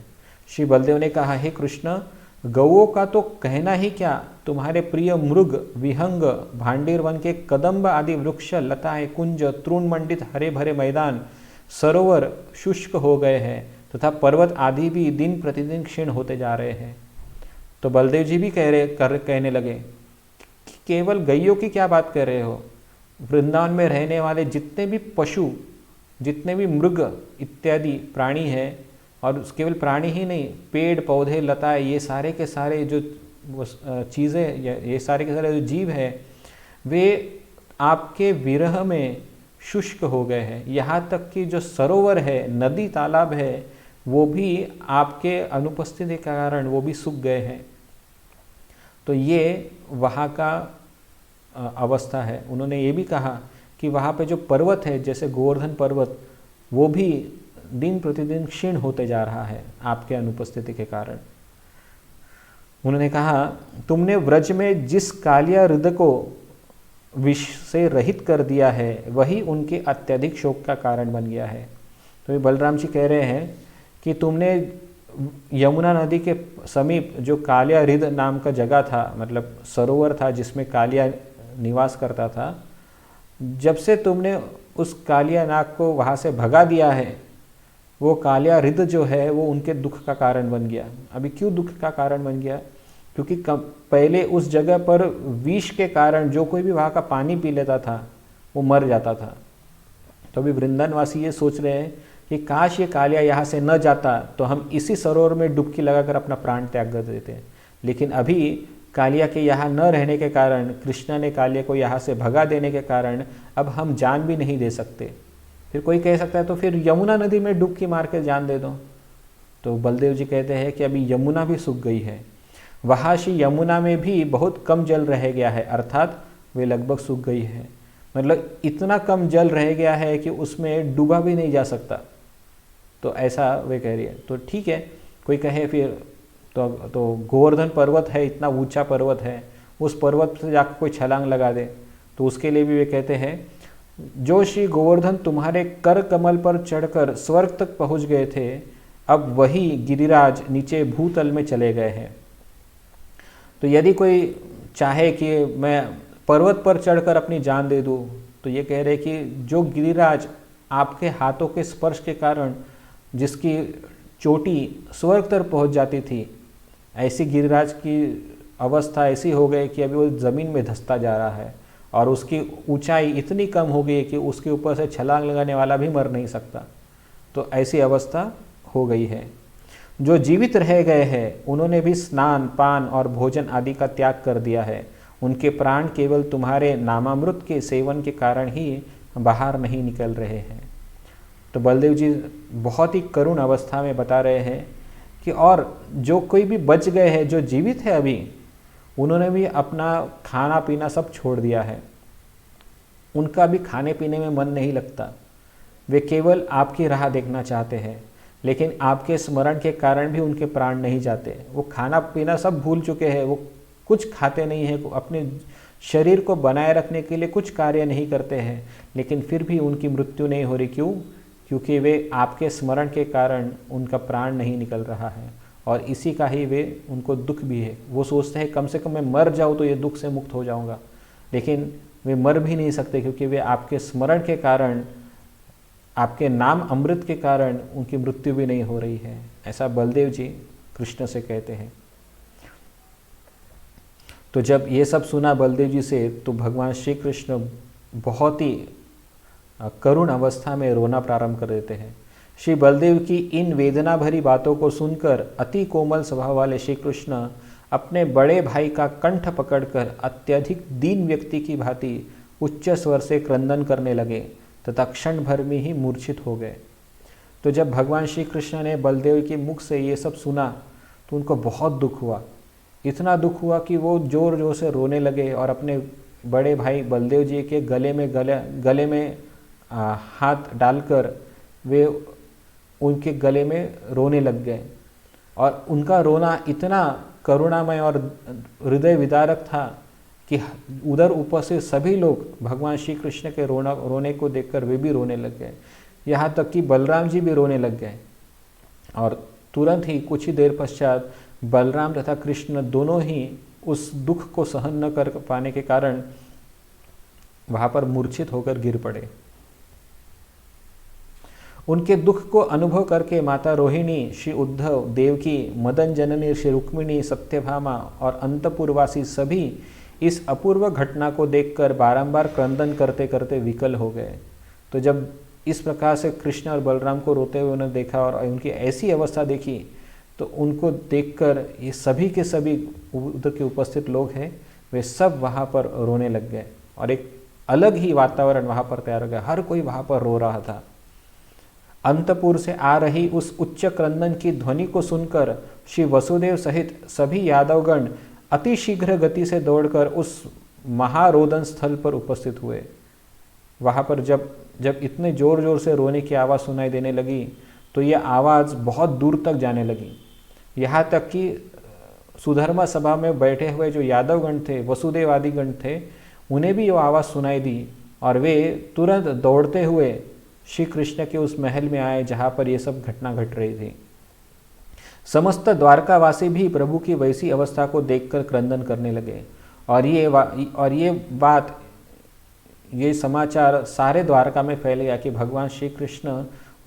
श्री बलदेव ने कहा, हे कृष्ण, गौओं का तो कहना ही क्या, तुम्हारे प्रिय मृग, विहंग, भांडीर वन के कदम्ब आदि वृक्ष, लताएं, कुंज, तृण मंडित हरे भरे मैदान, सरोवर शुष्क हो गए हैं तथा पर्वत आदि भी दिन प्रतिदिन क्षीण होते जा रहे हैं। तो बलदेव जी भी कहने लगे कि केवल गैयों की क्या बात कर रहे हो, वृंदावन में रहने वाले जितने भी पशु, जितने भी मृग इत्यादि प्राणी हैं, और केवल प्राणी ही नहीं, पेड़ पौधे लता, ये सारे के सारे जो चीज़ें, ये सारे के सारे जो जीव हैं, वे आपके विरह में शुष्क हो गए हैं। यहाँ तक कि जो सरोवर है, नदी तालाब है, वो भी आपके अनुपस्थिति के कारण वो भी सूख गए हैं। तो ये वहाँ का अवस्था है। उन्होंने ये भी कहा कि वहाँ पे जो पर्वत है, जैसे गोवर्धन पर्वत, वो भी दिन प्रतिदिन क्षीण होते जा रहा है आपके अनुपस्थिति के कारण। उन्होंने कहा, तुमने व्रज में जिस कालिया हृदय को विष से रहित कर दिया है, वही उनके अत्यधिक शोक का कारण बन गया है। तो ये बलराम जी कह रहे हैं कि तुमने यमुना नदी के समीप जो कालिया हृदय नाम का जगह था, मतलब सरोवर था जिसमें कालिया निवास करता था, जब से तुमने उस कालिया नाग को वहाँ से भगा दिया है, वो कालिया हृदय जो है वो उनके दुख का कारण बन गया। अभी क्यों दुख का कारण बन गया? क्योंकि पहले उस जगह पर विष के कारण जो कोई भी वहाँ का पानी पी लेता था वो मर जाता था। तो अभी वृंदावनवासी ये सोच रहे हैं कि काश ये कालिया यहाँ से न जाता तो हम इसी सरोवर में डुबकी लगाकर अपना प्राण त्याग कर देते। लेकिन अभी कालिया के यहाँ न रहने के कारण, कृष्णा ने कालिया को यहाँ से भगा देने के कारण अब हम जान भी नहीं दे सकते। फिर कोई कह सकता है तो फिर यमुना नदी में डुबकी मार के जान दे दो। तो बलदेव जी कहते हैं कि अभी यमुना भी सूख गई है। वहाँ से यमुना में भी बहुत कम जल रह गया है, अर्थात वे लगभग सूख गई है। मतलब इतना कम जल रह गया है कि उसमें डूबा भी नहीं जा सकता। तो ऐसा वे कह रही है। तो ठीक है, कोई कहे फिर तो गोवर्धन पर्वत है, इतना ऊंचा पर्वत है, उस पर्वत से जाकर कोई छलांग लगा दे। तो उसके लिए भी वे कहते हैं, जो श्री गोवर्धन तुम्हारे कर कमल पर चढ़कर स्वर्ग तक पहुँच गए थे, अब वही गिरिराज नीचे भूतल में चले गए हैं। तो यदि कोई चाहे कि मैं पर्वत पर चढ़कर अपनी जान दे दूँ, तो ये कह रहे कि जो गिरिराज आपके हाथों के स्पर्श के कारण जिसकी चोटी स्वर्ग तक पहुंच जाती थी, ऐसी गिरिराज की अवस्था ऐसी हो गई कि अभी वो ज़मीन में धंसता जा रहा है और उसकी ऊंचाई इतनी कम हो गई कि उसके ऊपर से छलांग लगाने वाला भी मर नहीं सकता। तो ऐसी अवस्था हो गई है। जो जीवित रह गए हैं उन्होंने भी स्नान, पान और भोजन आदि का त्याग कर दिया है। उनके प्राण केवल तुम्हारे नामामृत के सेवन के कारण ही बाहर नहीं निकल रहे हैं। तो बलदेव जी बहुत ही करुण अवस्था में बता रहे हैं कि और जो कोई भी बच गए हैं, जो जीवित है अभी, उन्होंने भी अपना खाना पीना सब छोड़ दिया है। उनका भी खाने पीने में मन नहीं लगता। वे केवल आपकी राह देखना चाहते हैं, लेकिन आपके स्मरण के कारण भी उनके प्राण नहीं जाते। वो खाना पीना सब भूल चुके हैं, वो कुछ खाते नहीं हैं, अपने शरीर को बनाए रखने के लिए कुछ कार्य नहीं करते हैं, लेकिन फिर भी उनकी मृत्यु नहीं हो रही। क्यों? क्योंकि वे आपके स्मरण के कारण उनका प्राण नहीं निकल रहा है, और इसी का ही वे उनको दुख भी है। वो सोचते हैं कम से कम मैं मर जाऊँ तो ये दुख से मुक्त हो जाऊँगा, लेकिन वे मर भी नहीं सकते क्योंकि वे आपके स्मरण के कारण, आपके नाम अमृत के कारण उनकी मृत्यु भी नहीं हो रही है। ऐसा बलदेव जी कृष्ण से कहते हैं। तो जब ये सब सुना बलदेव जी से, तो भगवान श्री कृष्ण बहुत ही करुण अवस्था में रोना प्रारंभ कर देते हैं। श्री बलदेव की इन वेदना भरी बातों को सुनकर अति कोमल स्वभाव वाले श्री कृष्ण अपने बड़े भाई का कंठ पकड़कर अत्यधिक दीन व्यक्ति की भांति उच्च स्वर से क्रंदन करने लगे तथा क्षण भर में ही मूर्छित हो गए। तो जब भगवान श्री कृष्ण ने बलदेव के मुख से ये सब सुना तो उनको बहुत दुख हुआ। इतना दुख हुआ कि वो जोर जोर से रोने लगे और अपने बड़े भाई बलदेव जी के गले में हाथ डालकर वे उनके गले में रोने लग गए। और उनका रोना इतना करुणामय और हृदय विदारक था कि उधर उपस्थित सभी लोग भगवान श्री कृष्ण के रोने को देखकर वे भी रोने लग गए। यहाँ तक कि बलराम जी भी रोने लग गए। और तुरंत ही कुछ ही देर पश्चात बलराम तथा कृष्ण दोनों ही उस दुख को सहन न कर पाने के कारण वहाँ पर मूर्छित होकर गिर पड़े। उनके दुख को अनुभव करके माता रोहिणी, श्री उद्धव, देवकी, मदन जननी, श्री रुक्मिणी, सत्यभामा और अंतपुरवासी सभी इस अपूर्व घटना को देखकर बारंबार क्रंदन करते करते विकल हो गए। तो जब इस प्रकार से कृष्ण और बलराम को रोते हुए उन्होंने देखा और उनकी ऐसी अवस्था देखी, तो उनको देखकर ये सभी के सभी उधर के उपस्थित लोग हैं वे सब वहाँ पर रोने लग गए और एक अलग ही वातावरण वहाँ पर तैयार हो गया। हर कोई वहाँ पर रो रहा था। अंतपुर से आ रही उस उच्च क्रंदन की ध्वनि को सुनकर श्री वसुदेव सहित सभी यादवगण अति शीघ्र गति से दौड़कर उस महारोदन स्थल पर उपस्थित हुए। वहाँ पर जब इतने जोर जोर से रोने की आवाज़ सुनाई देने लगी तो यह आवाज़ बहुत दूर तक जाने लगी। यहाँ तक कि सुधर्मा सभा में बैठे हुए जो यादवगण थे, वसुदेव आदि गण थे, उन्हें भी वो आवाज़ सुनाई दी और वे तुरंत दौड़ते हुए श्री कृष्ण के उस महल में आए जहाँ पर ये सब घटना घट रही थी। समस्त द्वारकावासी भी प्रभु की वैसी अवस्था को देखकर क्रंदन करने लगे और ये समाचार सारे द्वारका में फैल गया कि भगवान श्री कृष्ण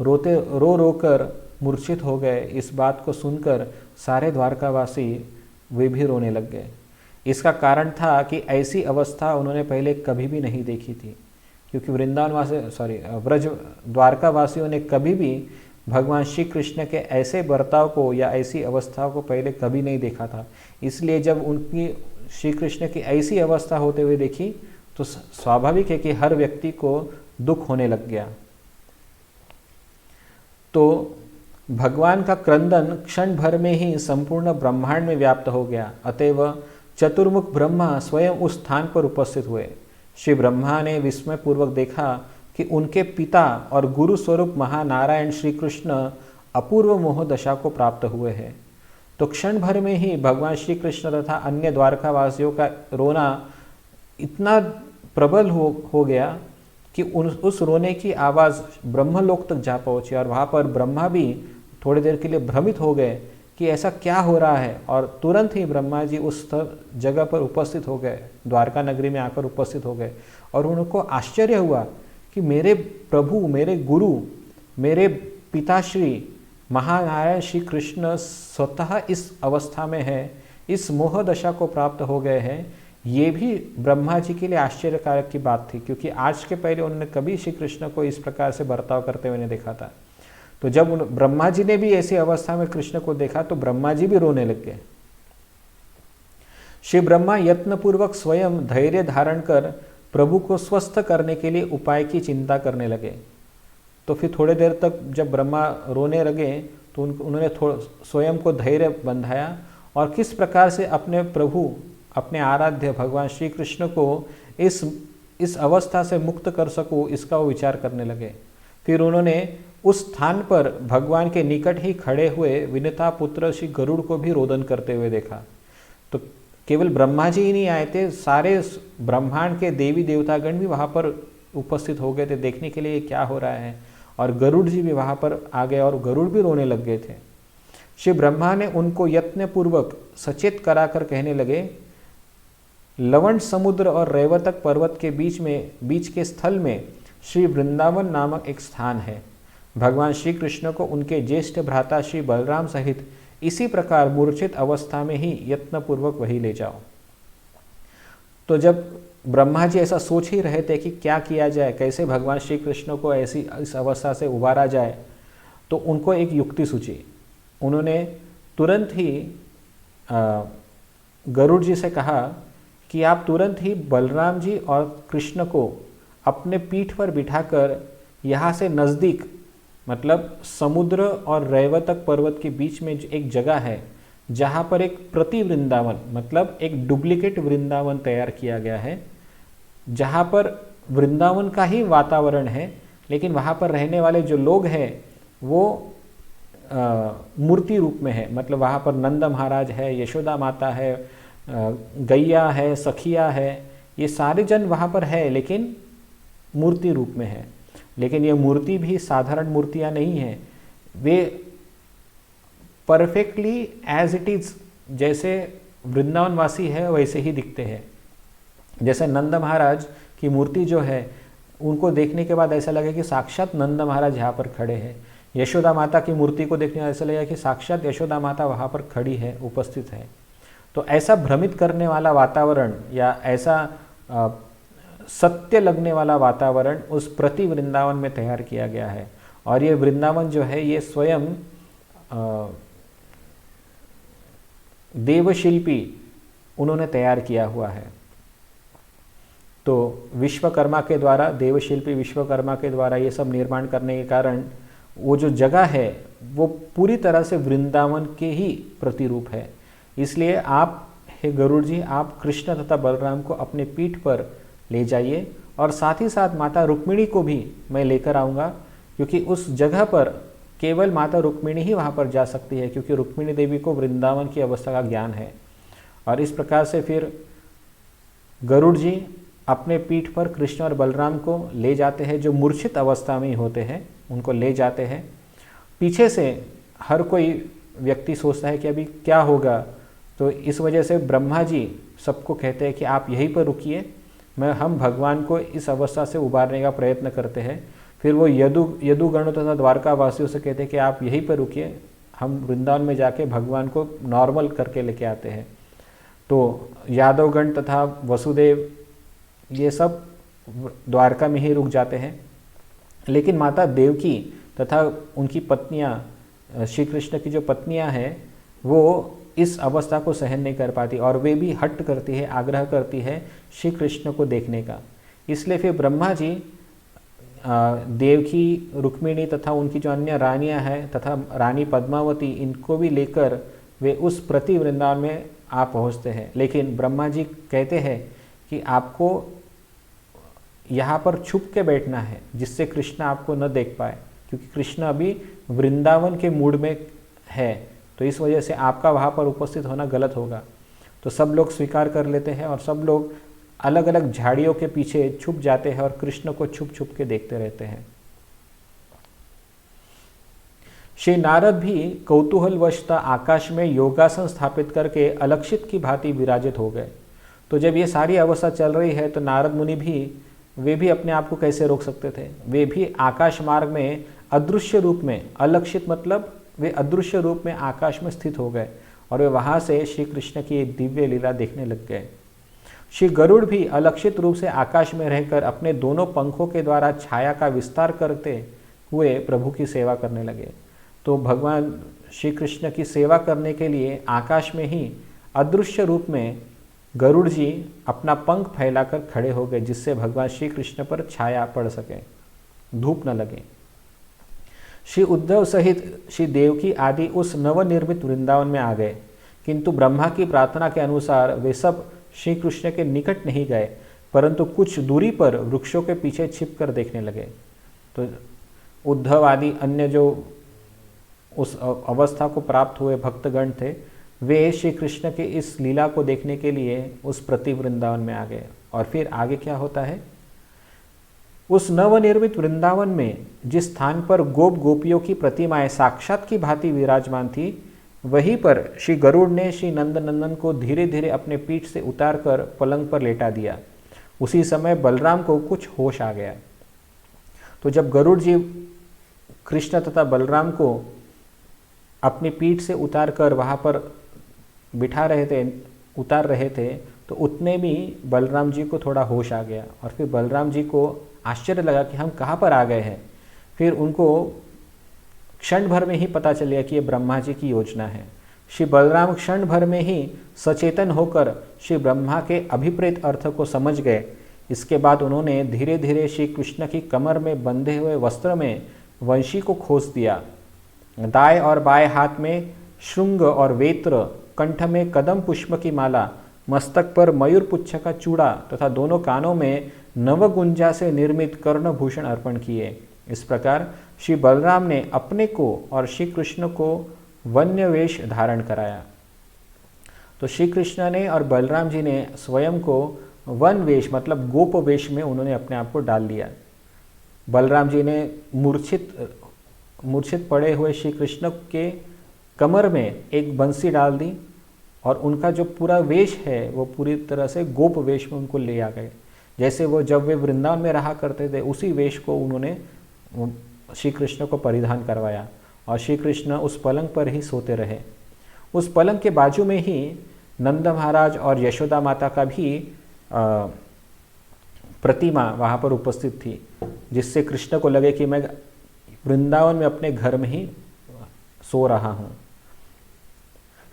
रो कर मूर्छित हो गए। इस बात को सुनकर सारे द्वारकावासी वे भी रोने लग गए। इसका कारण था कि ऐसी अवस्था उन्होंने पहले कभी भी नहीं देखी थी, क्योंकि ब्रज द्वारकावासियों ने कभी भी भगवान श्री कृष्ण के ऐसे बर्ताव को या ऐसी अवस्थाओं को पहले कभी नहीं देखा था। इसलिए जब उनकी श्री कृष्ण की ऐसी अवस्था होते हुए देखी तो स्वाभाविक है कि हर व्यक्ति को दुख होने लग गया। तो भगवान का क्रंदन क्षण भर में ही संपूर्ण ब्रह्मांड में व्याप्त हो गया। अतएव चतुर्मुख ब्रह्मा स्वयं उस स्थान पर उपस्थित हुए। श्री ब्रह्मा ने विस्मय पूर्वक देखा कि उनके पिता और गुरु स्वरूप महानारायण श्री कृष्ण अपूर्व मोह दशा को प्राप्त हुए हैं। तो क्षण भर में ही भगवान श्री कृष्ण तथा अन्य द्वारकावासियों का रोना इतना प्रबल हो गया कि उस रोने की आवाज़ ब्रह्मलोक तक जा पहुँची और वहाँ पर ब्रह्मा भी थोड़ी देर के लिए भ्रमित हो गए कि ऐसा क्या हो रहा है। और तुरंत ही ब्रह्मा जी उस जगह पर उपस्थित हो गए, द्वारका नगरी में आकर उपस्थित हो गए और उनको आश्चर्य हुआ कि मेरे प्रभु, मेरे गुरु, मेरे पिताश्री महानारायण श्री कृष्ण स्वतः इस अवस्था में है, इस मोह दशा को प्राप्त हो गए हैं। ये भी ब्रह्मा जी के लिए आश्चर्यकारक की बात थी, क्योंकि आज के पहले उन्होंने कभी श्री कृष्ण को इस प्रकार से बर्ताव करते हुए नहीं देखा था। तो जब ब्रह्मा जी ने भी ऐसी अवस्था में कृष्ण को देखा तो ब्रह्मा जी भी रोने लग गए। श्री ब्रह्मा यत्नपूर्वक स्वयं धैर्य धारण कर प्रभु को स्वस्थ करने के लिए उपाय की चिंता करने लगे। तो फिर थोड़ी देर तक जब ब्रह्मा रोने लगे तो उन्होंने स्वयं को धैर्य बंधाया और किस प्रकार से अपने प्रभु, अपने आराध्य भगवान श्री कृष्ण को इस अवस्था से मुक्त कर सकूं, इसका वो विचार करने लगे। फिर उन्होंने उस स्थान पर भगवान के निकट ही खड़े हुए विनता पुत्र श्री गरुड़ को भी रोदन करते हुए देखा। तो केवल ब्रह्मा जी ही नहीं आए थे, सारे ब्रह्मांड के देवी देवतागण भी वहाँ पर उपस्थित हो गए थे देखने के लिए क्या हो रहा है। और गरुड़ जी भी वहाँ पर आ गए और गरुड़ भी रोने लग गए थे। श्री ब्रह्मा ने उनको यत्नपूर्वक सचेत कराकर कहने लगे, लवण समुद्र और रैवतक पर्वत के बीच के स्थल में श्री वृंदावन नामक एक स्थान है। भगवान श्री कृष्ण को उनके ज्येष्ठ भ्राता श्री बलराम सहित इसी प्रकार मूर्छित अवस्था में ही यत्नपूर्वक वही ले जाओ। तो जब ब्रह्मा जी ऐसा सोच ही रहे थे कि क्या किया जाए, कैसे भगवान श्री कृष्ण को ऐसी इस अवस्था से उबारा जाए, तो उनको एक युक्ति सूझी। उन्होंने तुरंत ही गरुड़ जी से कहा कि आप तुरंत ही बलराम जी और कृष्ण को अपने पीठ पर बिठाकर यहाँ से नज़दीक, मतलब समुद्र और रैवतक पर्वत के बीच में एक जगह है जहाँ पर एक प्रति वृंदावन, मतलब एक डुप्लीकेट वृंदावन तैयार किया गया है, जहाँ पर वृंदावन का ही वातावरण है, लेकिन वहाँ पर रहने वाले जो लोग हैं वो मूर्ति रूप में है। मतलब वहाँ पर नंद महाराज है, यशोदा माता है, गैया है, सखिया है, ये सारे जन वहाँ पर है लेकिन मूर्ति रूप में है। लेकिन ये मूर्ति भी साधारण मूर्तियाँ नहीं हैं, वे परफेक्टली एज इट इज़, जैसे वृंदावनवासी है वैसे ही दिखते हैं। जैसे नंद महाराज की मूर्ति जो है उनको देखने के बाद ऐसा लगा कि साक्षात नंद महाराज यहाँ पर खड़े हैं। यशोदा माता की मूर्ति को देखने में ऐसा लगा कि साक्षात यशोदा माता वहाँ पर खड़ी है, उपस्थित है। तो ऐसा भ्रमित करने वाला वातावरण या ऐसा सत्य लगने वाला वातावरण उस प्रति वृंदावन में तैयार किया गया है। और ये वृंदावन जो है ये स्वयं देवशिल्पी उन्होंने तैयार किया हुआ है। तो विश्वकर्मा के द्वारा, देवशिल्पी विश्वकर्मा के द्वारा ये सब निर्माण करने के कारण वो जो जगह है वो पूरी तरह से वृंदावन के ही प्रतिरूप है। इसलिए आप, हे गरुड़ जी, आप कृष्ण तथा बलराम को अपने पीठ पर ले जाइए और साथ ही साथ माता रुक्मिणी को भी मैं लेकर आऊँगा, क्योंकि उस जगह पर केवल माता रुक्मिणी ही वहाँ पर जा सकती है, क्योंकि रुक्मिणी देवी को वृंदावन की अवस्था का ज्ञान है। और इस प्रकार से फिर गरुड़ जी अपने पीठ पर कृष्ण और बलराम को ले जाते हैं, जो मूर्छित अवस्था में ही होते हैं उनको ले जाते हैं। पीछे से हर कोई व्यक्ति सोचता है कि अभी क्या होगा, तो इस वजह से ब्रह्मा जी सबको कहते हैं कि आप यहीं पर रुकिए, हम भगवान को इस अवस्था से उबारने का प्रयत्न करते हैं। फिर वो यदुगण तथा द्वारका वासियों से कहते हैं कि आप यहीं पर रुकिए, हम वृंदावन में जाके भगवान को नॉर्मल करके लेके आते हैं। तो यादवगण तथा वसुदेव ये सब द्वारका में ही रुक जाते हैं। लेकिन माता देवकी तथा उनकी पत्नियां, श्री कृष्ण की जो पत्नियां हैं, वो इस अवस्था को सहन नहीं कर पाती और वे भी हट करती है, आग्रह करती है श्री कृष्ण को देखने का। इसलिए फिर ब्रह्मा जी देवकी, रुक्मिणी तथा उनकी जो अन्य रानियां हैं तथा रानी पद्मावती, इनको भी लेकर वे उस प्रति वृंदावन में आ पहुँचते हैं। लेकिन ब्रह्मा जी कहते हैं कि आपको यहाँ पर छुप के बैठना है, जिससे कृष्ण आपको न देख पाए, क्योंकि कृष्ण अभी वृंदावन के मूड में है, तो इस वजह से आपका वहाँ पर उपस्थित होना गलत होगा। तो सब लोग स्वीकार कर लेते हैं और सब लोग अलग अलग झाड़ियों के पीछे छुप जाते हैं और कृष्ण को छुप छुप के देखते रहते हैं। श्री नारद भी कौतूहलवशतः आकाश में योगासन स्थापित करके अलक्षित की भांति विराजित हो गए। तो जब ये सारी अवस्था चल रही है तो नारद मुनि भी, वे भी अपने आप को कैसे रोक सकते थे। वे भी आकाश मार्ग में अदृश्य रूप में, अलक्षित मतलब वे अदृश्य रूप में आकाश में स्थित हो गए और वे वहाँ से श्री कृष्ण की दिव्य लीला देखने लग गए। श्री गरुड़ भी अलक्षित रूप से आकाश में रहकर अपने दोनों पंखों के द्वारा छाया का विस्तार करते हुए प्रभु की सेवा करने लगे। तो भगवान श्री कृष्ण की सेवा करने के लिए आकाश में ही अदृश्य रूप में गरुड़ जी अपना पंख फैलाकर खड़े हो गए, जिससे भगवान श्री कृष्ण पर छाया पड़ सके, धूप न लगे। श्री उद्धव सहित श्री देवकी आदि उस नवनिर्मित वृंदावन में आ गए, किंतु ब्रह्मा की प्रार्थना के अनुसार वे सब श्री कृष्ण के निकट नहीं गए, परंतु कुछ दूरी पर वृक्षों के पीछे छिपकर देखने लगे। तो उद्धव आदि अन्य जो उस अवस्था को प्राप्त हुए भक्तगण थे, वे श्री कृष्ण के इस लीला को देखने के लिए उस प्रति वृंदावन में आ गए। और फिर आगे क्या होता है, उस नवनिर्मित वृंदावन में जिस स्थान पर गोप गोपियों की प्रतिमाएं साक्षात की भांति विराजमान थी, वहीं पर श्री गरुड़ ने श्री नंदनंदन को धीरे धीरे अपने पीठ से उतारकर पलंग पर लेटा दिया। उसी समय बलराम को कुछ होश आ गया। तो जब गरुड़ जी कृष्ण तथा बलराम को अपनी पीठ से उतारकर वहाँ पर उतार रहे थे, तो उतने में बलराम जी को थोड़ा होश आ गया और फिर बलराम जी को आश्चर्य लगा कि हम कहाँ पर आ गए हैं। फिर उनको क्षण भर में ही पता चल गया कि ये ब्रह्मा जी की योजना है। श्री बलराम क्षण भर में ही सचेतन होकर श्री ब्रह्मा के अभिप्रेत अर्थ को समझ गए। इसके बाद उन्होंने धीरे धीरे श्री कृष्ण की कमर में बंधे हुए वस्त्र में वंशी को खोस दिया। दाएं और बाएं हाथ में श्रृंग और वेत्र, कंठ में कदम पुष्प की माला, मस्तक पर मयूर पुच्छ का चूड़ा तथा दोनों कानों में नवगुंजा से निर्मित कर्णभूषण अर्पण किए। इस प्रकार श्री बलराम ने अपने को और श्री कृष्ण को वन्य वेश धारण कराया। तो श्री कृष्ण ने और बलराम जी ने स्वयं को वन वेश मतलब गोप वेश में उन्होंने अपने आप को डाल लिया। बलराम जी ने मूर्छित पड़े हुए श्री कृष्ण के कमर में एक बंसी डाल दी और उनका जो पूरा वेश है वो पूरी तरह से गोप वेश में उनको ले आ गए। जैसे वो जब वे वृंदावन में रहा करते थे उसी वेश को उन्होंने श्री कृष्ण को परिधान करवाया और श्री कृष्ण उस पलंग पर ही सोते रहे। उस पलंग के बाजू में ही नंद महाराज और यशोदा माता का भी प्रतिमा वहाँ पर उपस्थित थी, जिससे कृष्ण को लगे कि मैं वृंदावन में अपने घर में ही सो रहा हूँ।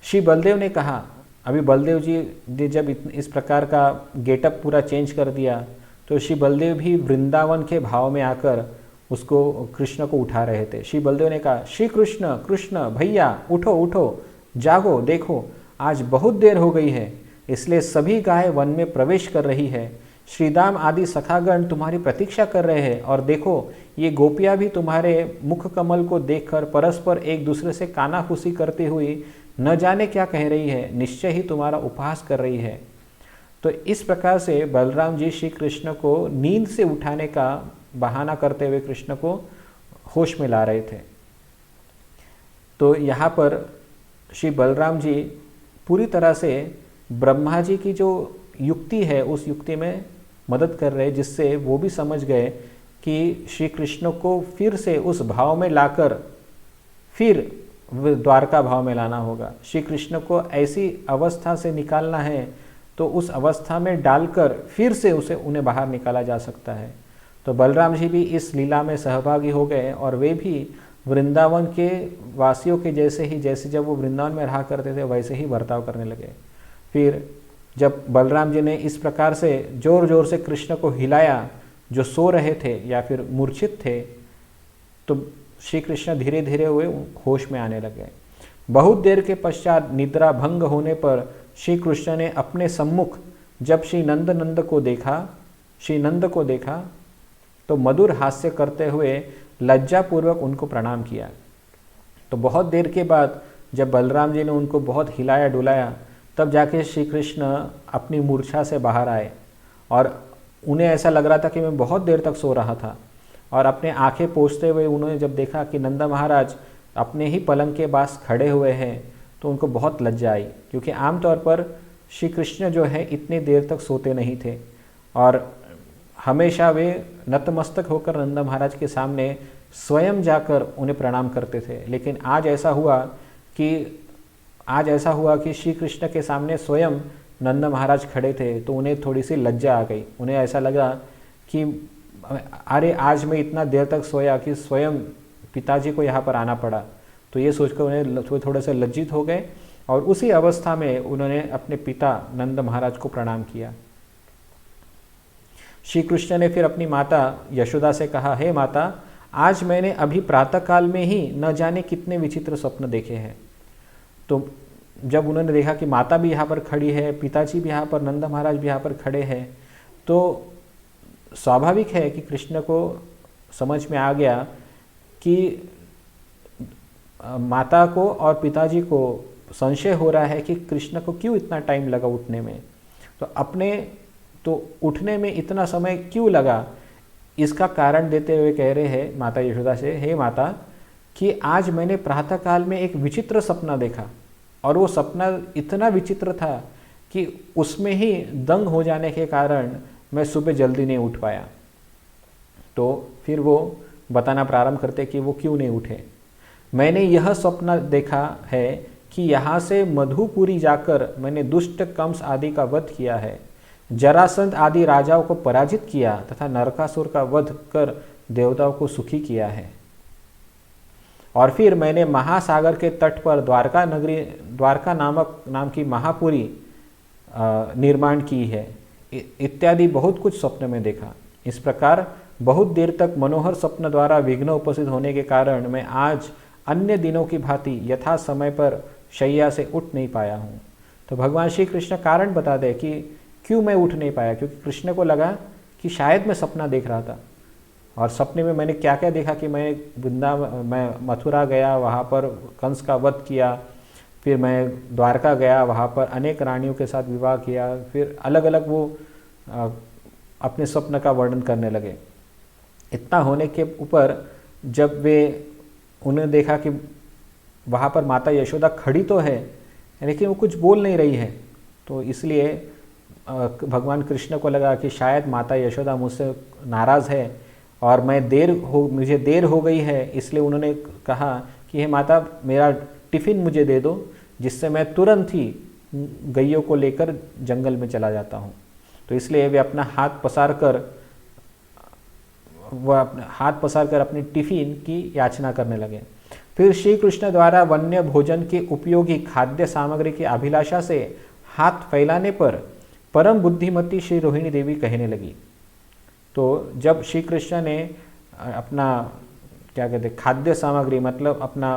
श्री बलदेव ने कहा, अभी बलदेव जी ने जब इस प्रकार का गेटअप पूरा चेंज कर दिया तो श्री बलदेव भी वृंदावन के भाव में आकर उसको कृष्ण को उठा रहे थे। श्री बलदेव ने कहा, श्री कृष्ण कृष्ण भैया उठो उठो, जागो, देखो आज बहुत देर हो गई है, इसलिए सभी गाय वन में प्रवेश कर रही है। श्रीदाम आदि सखागण तुम्हारी प्रतीक्षा कर रहे हैं और देखो ये गोपियाँ भी तुम्हारे मुख कमल को देखकर परस्पर एक दूसरे से कानाफूसी करती हुई न जाने क्या कह रही है, निश्चय ही तुम्हारा उपहास कर रही है। तो इस प्रकार से बलराम जी श्री कृष्ण को नींद से उठाने का बहाना करते हुए कृष्ण को होश में ला रहे थे। तो यहाँ पर श्री बलराम जी पूरी तरह से ब्रह्मा जी की जो युक्ति है उस युक्ति में मदद कर रहे, जिससे वो भी समझ गए कि श्री कृष्ण को फिर से उस भाव में लाकर फिर द्वारका भाव में लाना होगा। श्री कृष्ण को ऐसी अवस्था से निकालना है तो उस अवस्था में डालकर फिर से उन्हें बाहर निकाला जा सकता है। तो बलराम जी भी इस लीला में सहभागी हो गए और वे भी वृंदावन के वासियों के जैसे जब वो वृंदावन में रहा करते थे वैसे ही बर्ताव करने लगे। फिर जब बलराम जी ने इस प्रकार से जोर जोर से कृष्ण को हिलाया जो सो रहे थे या फिर मूर्छित थे, तो श्री कृष्ण धीरे धीरे हुए होश में आने लगे। बहुत देर के पश्चात निद्रा भंग होने पर श्री कृष्ण ने अपने सम्मुख जब श्री नंद को देखा तो मधुर हास्य करते हुए लज्जापूर्वक उनको प्रणाम किया। तो बहुत देर के बाद जब बलराम जी ने उनको बहुत हिलाया डुलाया तब जाके श्री कृष्ण अपनी मूर्छा से बाहर आए और उन्हें ऐसा लग रहा था कि मैं बहुत देर तक सो रहा था। और अपने आंखें पोंछते हुए उन्होंने जब देखा कि नंद महाराज अपने ही पलंग के पास खड़े हुए हैं तो उनको बहुत लज्जा आई, क्योंकि आमतौर पर श्री कृष्ण जो है इतनी देर तक सोते नहीं थे और हमेशा वे नतमस्तक होकर नंद महाराज के सामने स्वयं जाकर उन्हें प्रणाम करते थे। लेकिन आज ऐसा हुआ कि श्री कृष्ण के सामने स्वयं नंद महाराज खड़े थे तो उन्हें थोड़ी सी लज्जा आ गई। उन्हें ऐसा लगा कि अरे आज मैं इतना देर तक सोया कि स्वयं पिताजी को यहाँ पर आना पड़ा। तो ये सोचकर उन्हें थोड़े से लज्जित हो गए और उसी अवस्था में उन्होंने अपने पिता नंद महाराज को प्रणाम किया। श्री कृष्ण ने फिर अपनी माता यशोदा से कहा, हे माता, आज मैंने अभी प्रातःकाल में ही न जाने कितने विचित्र स्वप्न देखे हैं। तो जब उन्होंने देखा कि माता भी यहाँ पर खड़ी है, पिताजी भी यहाँ पर, नंद महाराज भी यहाँ पर खड़े हैं, तो स्वाभाविक है कि कृष्ण को समझ में आ गया कि माता को और पिताजी को संशय हो रहा है कि कृष्ण को क्यों इतना टाइम लगा उठने में, तो उठने में इतना समय क्यों लगा, इसका कारण देते हुए कह रहे हैं माता यशोदा से, हे माता, कि आज मैंने प्रातःकाल में एक विचित्र सपना देखा और वो सपना इतना विचित्र था कि उसमें ही दंग हो जाने के कारण मैं सुबह जल्दी नहीं उठ पाया। तो फिर वो बताना प्रारंभ करते कि वो क्यों नहीं उठे। मैंने यह स्वप्न देखा है कि यहाँ से मधुपुरी जाकर मैंने दुष्ट कंस आदि का वध किया है, जरासंध आदि राजाओं को पराजित किया तथा नरकासुर का वध कर देवताओं को सुखी किया है। और फिर मैंने महासागर के तट पर द्वारका नाम की महापुरी निर्माण की है इत्यादि बहुत कुछ स्वप्न में देखा। इस प्रकार बहुत देर तक मनोहर स्वप्न द्वारा विघ्न उपस्थित होने के कारण मैं आज अन्य दिनों की भांति यथा समय पर शैया से उठ नहीं पाया हूँ। तो भगवान श्री कृष्ण कारण बता दे कि क्यों मैं उठ नहीं पाया, क्योंकि कृष्ण को लगा कि शायद मैं सपना देख रहा था और सपने में मैंने क्या क्या देखा कि मैं मथुरा गया, वहाँ पर कंस का वध किया, फिर मैं द्वारका गया, वहाँ पर अनेक रानियों के साथ विवाह किया, फिर अलग अलग वो अपने स्वप्न का वर्णन करने लगे। इतना होने के ऊपर जब उन्हें देखा कि वहाँ पर माता यशोदा खड़ी तो है लेकिन वो कुछ बोल नहीं रही है, तो इसलिए भगवान कृष्ण को लगा कि शायद माता यशोदा मुझसे नाराज़ है और मुझे देर हो गई है, इसलिए उन्होंने कहा कि हे माता, मेरा टिफ़िन मुझे दे दो, जिससे मैं तुरंत ही गैयों को लेकर जंगल में चला जाता हूँ। तो इसलिए वे अपना हाथ पसार कर अपनी टिफ़िन की याचना करने लगे। फिर श्री कृष्ण द्वारा वन्य भोजन के उपयोगी खाद्य सामग्री की अभिलाषा से हाथ फैलाने पर परम बुद्धिमती श्री रोहिणी देवी कहने लगी। तो जब श्री कृष्ण ने अपना क्या कहते खाद्य सामग्री मतलब अपना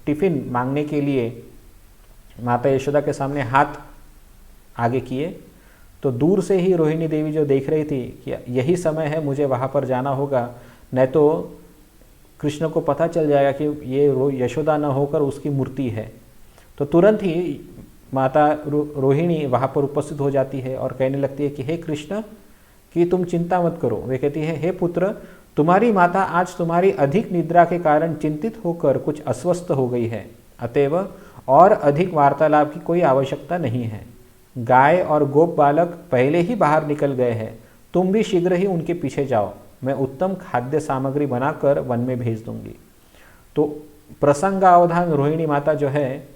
टिफ़िन मांगने के लिए माता यशोदा के सामने हाथ आगे किए, तो दूर से ही रोहिणी देवी जो देख रही थी कि यही समय है, मुझे वहाँ पर जाना होगा, नहीं तो कृष्ण को पता चल जाएगा कि ये यशोदा न होकर उसकी मूर्ति है। तो तुरंत ही माता रोहिणी वहाँ पर उपस्थित हो जाती है और कहने लगती है कि हे कृष्ण, कि तुम चिंता मत करो। वे कहती है, हे पुत्र, तुम्हारी माता आज तुम्हारी अधिक निद्रा के कारण चिंतित होकर कुछ अस्वस्थ हो गई है, अतएव और अधिक वार्तालाप की कोई आवश्यकता नहीं है। गाय और गोप बालक पहले ही बाहर निकल गए हैं, तुम भी शीघ्र ही उनके पीछे जाओ, मैं उत्तम खाद्य सामग्री बनाकर वन में भेज दूंगी। तो प्रसंगावधान रोहिणी माता जो है,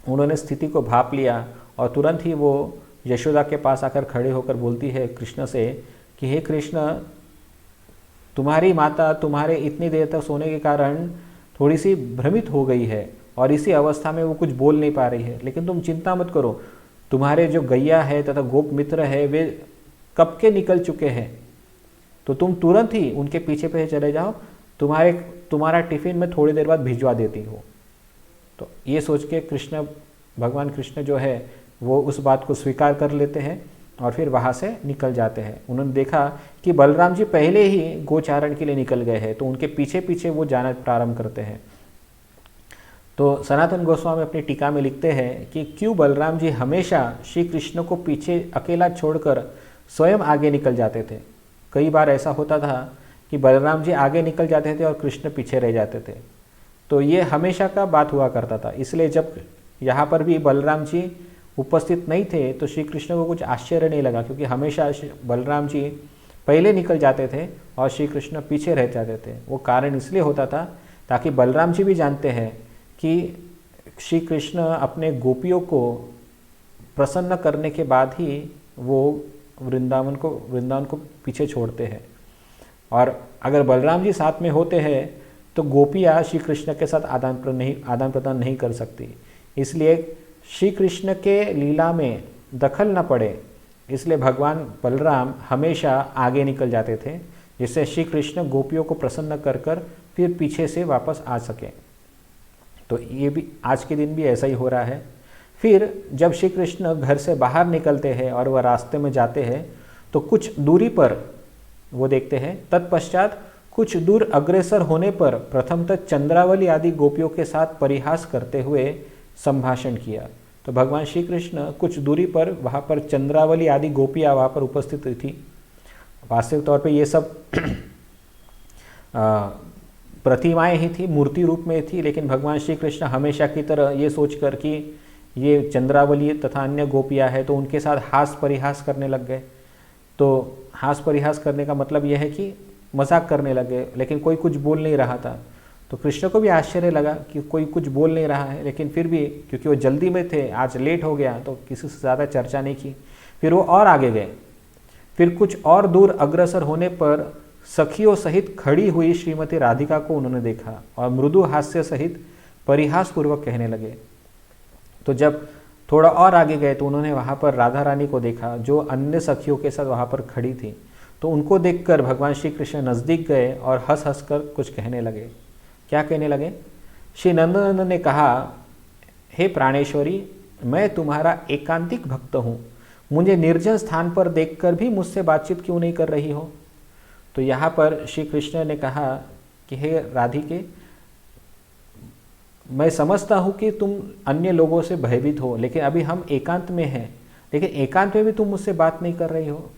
उन्होंने स्थिति को भांप लिया और तुरंत ही वो यशोदा के पास आकर खड़े होकर बोलती है कृष्ण से कि हे कृष्ण, तुम्हारी माता तुम्हारे इतनी देर तक सोने के कारण थोड़ी सी भ्रमित हो गई है और इसी अवस्था में वो कुछ बोल नहीं पा रही है, लेकिन तुम चिंता मत करो, तुम्हारे जो गैया है तथा गोप मित्र है वे कब के निकल चुके हैं, तो तुम तुरंत ही उनके पीछे पीछे चले जाओ, तुम्हारा टिफ़िन मैं थोड़ी देर बाद भिजवा देती हूँ। तो ये सोच के भगवान कृष्ण जो है वो उस बात को स्वीकार कर लेते हैं और फिर वहाँ से निकल जाते हैं। उन्होंने देखा कि बलराम जी पहले ही गोचारण के लिए निकल गए हैं, तो उनके पीछे पीछे वो जाना प्रारंभ करते हैं। तो सनातन गोस्वामी अपनी टीका में लिखते हैं कि क्यों बलराम जी हमेशा श्री कृष्ण को पीछे अकेला छोड़कर स्वयं आगे निकल जाते थे। कई बार ऐसा होता था कि बलराम जी आगे निकल जाते थे और कृष्ण पीछे रह जाते थे, तो ये हमेशा का बात हुआ करता था। इसलिए जब यहाँ पर भी बलराम जी उपस्थित नहीं थे तो श्री कृष्ण को कुछ आश्चर्य नहीं लगा, क्योंकि हमेशा बलराम जी पहले निकल जाते थे और श्री कृष्ण पीछे रह जाते थे। वो कारण इसलिए होता था ताकि बलराम जी भी जानते हैं कि श्री कृष्ण अपने गोपियों को प्रसन्न करने के बाद ही वो वृंदावन को पीछे छोड़ते हैं, और अगर बलराम जी साथ में होते हैं तो गोपियाँ श्री कृष्ण के साथ आदान प्रदान नहीं कर सकती। इसलिए श्री कृष्ण के लीला में दखल न पड़े, इसलिए भगवान बलराम हमेशा आगे निकल जाते थे, जिससे श्री कृष्ण गोपियों को प्रसन्न कर फिर पीछे से वापस आ सके। तो ये भी आज के दिन भी ऐसा ही हो रहा है। फिर जब श्री कृष्ण घर से बाहर निकलते हैं और वह रास्ते में जाते हैं तो कुछ दूरी पर वो देखते हैं, तत्पश्चात कुछ दूर अग्रसर होने पर प्रथमतः चंद्रावली आदि गोपियों के साथ परिहास करते हुए संभाषण किया। तो भगवान श्री कृष्ण कुछ दूरी पर वहाँ पर चंद्रावली आदि गोपियाँ वहाँ पर उपस्थित थी। वास्तविक तौर पे ये सब प्रतिमाएं ही थी, मूर्ति रूप में थी, लेकिन भगवान श्री कृष्ण हमेशा की तरह ये सोचकर कि ये चंद्रावली तथा अन्य गोपियाँ है तो उनके साथ हास परिहास करने लग गए। तो हास परिहास करने का मतलब यह है कि मजाक करने लगे, लेकिन कोई कुछ बोल नहीं रहा था। तो कृष्ण को भी आश्चर्य लगा कि कोई कुछ बोल नहीं रहा है, लेकिन फिर भी क्योंकि वो जल्दी में थे, आज लेट हो गया, तो किसी से ज़्यादा चर्चा नहीं की। फिर वो और आगे गए। फिर कुछ और दूर अग्रसर होने पर सखियों सहित खड़ी हुई श्रीमती राधिका को उन्होंने देखा और मृदु हास्य सहित परिहास पूर्वक कहने लगे। तो जब थोड़ा और आगे गए तो उन्होंने वहाँ पर राधा रानी को देखा जो अन्य सखियों के साथ वहाँ पर खड़ी थी। तो उनको देखकर भगवान श्री कृष्ण नज़दीक गए और हंस हंस कर कुछ कहने लगे। क्या कहने लगे? श्री नंदनंदन ने कहा, हे प्राणेश्वरी, मैं तुम्हारा एकांतिक भक्त हूँ, मुझे निर्जन स्थान पर देखकर भी मुझसे बातचीत क्यों नहीं कर रही हो? तो यहाँ पर श्री कृष्ण ने कहा कि हे राधिके, मैं समझता हूँ कि तुम अन्य लोगों से भयभीत हो, लेकिन अभी हम एकांत में हैं, लेकिन एकांत में भी तुम मुझसे बात नहीं कर रही हो।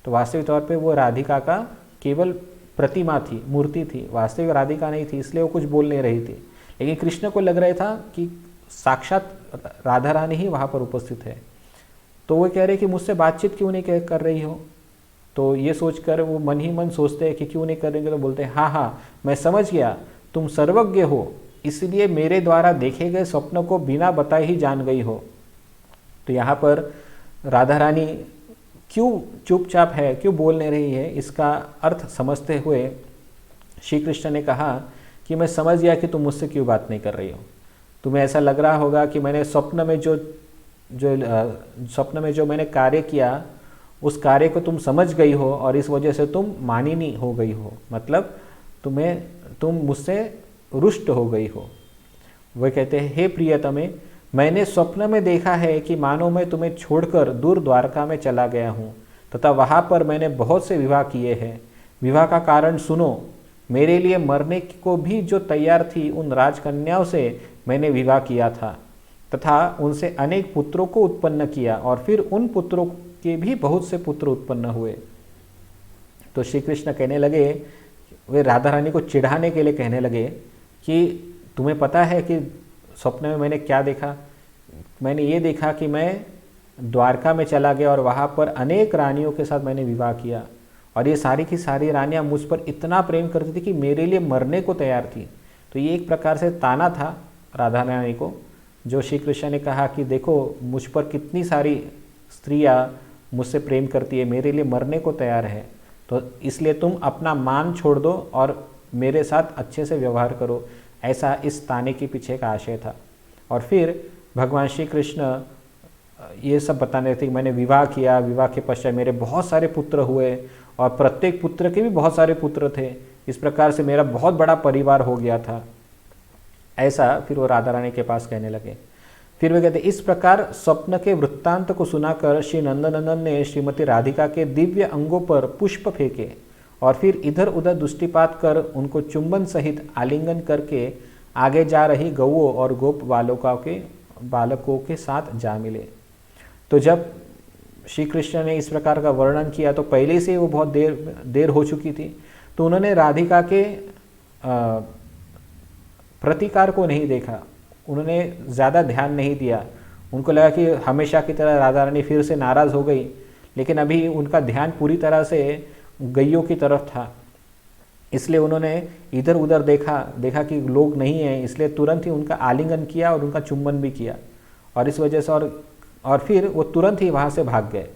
तो वास्तविक तौर पे वो राधिका का केवल प्रतिमा थी, मूर्ति थी, वास्तविक राधिका नहीं थी, इसलिए वो कुछ बोल नहीं रही थी। लेकिन कृष्ण को लग रहा था कि साक्षात राधा रानी ही वहाँ पर उपस्थित है। तो वो कह रहे कि मुझसे बातचीत क्यों नहीं कर रही हो। तो ये सोचकर वो मन ही मन सोचते हैं कि क्यों नहीं करेंगे, तो बोलते हैं हाँ हाँ मैं समझ गया, तुम सर्वज्ञ हो, इसलिए मेरे द्वारा देखे गए स्वप्न को बिना बताए ही जान गई हो। तो यहाँ पर राधा रानी क्यों चुपचाप है, क्यों बोल नहीं रही है, इसका अर्थ समझते हुए श्री कृष्ण ने कहा कि मैं समझ गया कि तुम मुझसे क्यों बात नहीं कर रही हो। तुम्हें ऐसा लग रहा होगा कि मैंने स्वप्न में जो मैंने कार्य किया उस कार्य को तुम समझ गई हो और इस वजह से तुम मानिनी हो गई हो, मतलब तुम मुझसे रुष्ट हो गई हो। वह कहते हैं हे प्रियतमे, मैंने स्वप्न में देखा है कि मानो मैं तुम्हें छोड़कर दूर द्वारका में चला गया हूँ तथा वहाँ पर मैंने बहुत से विवाह किए हैं। विवाह का कारण सुनो, मेरे लिए मरने को भी जो तैयार थी उन राजकन्याओं से मैंने विवाह किया था तथा उनसे अनेक पुत्रों को उत्पन्न किया और फिर उन पुत्रों के भी बहुत से पुत्र उत्पन्न हुए। तो श्री कृष्ण कहने लगे, वे राधा रानी को चिढ़ाने के लिए कहने लगे कि तुम्हें पता है कि स्वप्न में मैंने क्या देखा। मैंने ये देखा कि मैं द्वारका में चला गया और वहाँ पर अनेक रानियों के साथ मैंने विवाह किया और ये सारी की सारी रानियाँ मुझ पर इतना प्रेम करती थी कि मेरे लिए मरने को तैयार थी। तो ये एक प्रकार से ताना था राधा रानी को, जो श्री कृष्ण ने कहा कि देखो मुझ पर कितनी सारी स्त्रियाँ मुझसे प्रेम करती है, मेरे लिए मरने को तैयार है, तो इसलिए तुम अपना मान छोड़ दो और मेरे साथ अच्छे से व्यवहार करो। ऐसा इस ताने के पीछे का आशय था। और फिर भगवान श्री कृष्ण ये सब बताने थे कि मैंने विवाह किया, विवाह के पश्चात मेरे बहुत सारे पुत्र हुए और प्रत्येक पुत्र के भी बहुत सारे पुत्र थे, इस प्रकार से मेरा बहुत बड़ा परिवार हो गया था। ऐसा फिर वो राधा रानी के पास कहने लगे। फिर वे कहते, इस प्रकार स्वप्न के वृत्तांत को सुनाकर श्री नंदनंदन ने श्रीमती राधिका के दिव्य अंगों पर पुष्प फेंके और फिर इधर उधर दृष्टिपात कर उनको चुंबन सहित आलिंगन करके आगे जा रही गौओं और गोप बालकों के साथ जा मिले। तो जब श्री कृष्ण ने इस प्रकार का वर्णन किया तो पहले से वो बहुत देर हो चुकी थी, तो उन्होंने राधिका के प्रतिकार को नहीं देखा, उन्होंने ज़्यादा ध्यान नहीं दिया। उनको लगा कि हमेशा की तरह राधा रानी फिर से नाराज़ हो गई, लेकिन अभी उनका ध्यान पूरी तरह से गैयों की तरफ था, इसलिए उन्होंने इधर उधर देखा कि लोग नहीं हैं, इसलिए तुरंत ही उनका आलिंगन किया और उनका चुंबन भी किया और इस वजह से और फिर वो तुरंत ही वहाँ से भाग गए।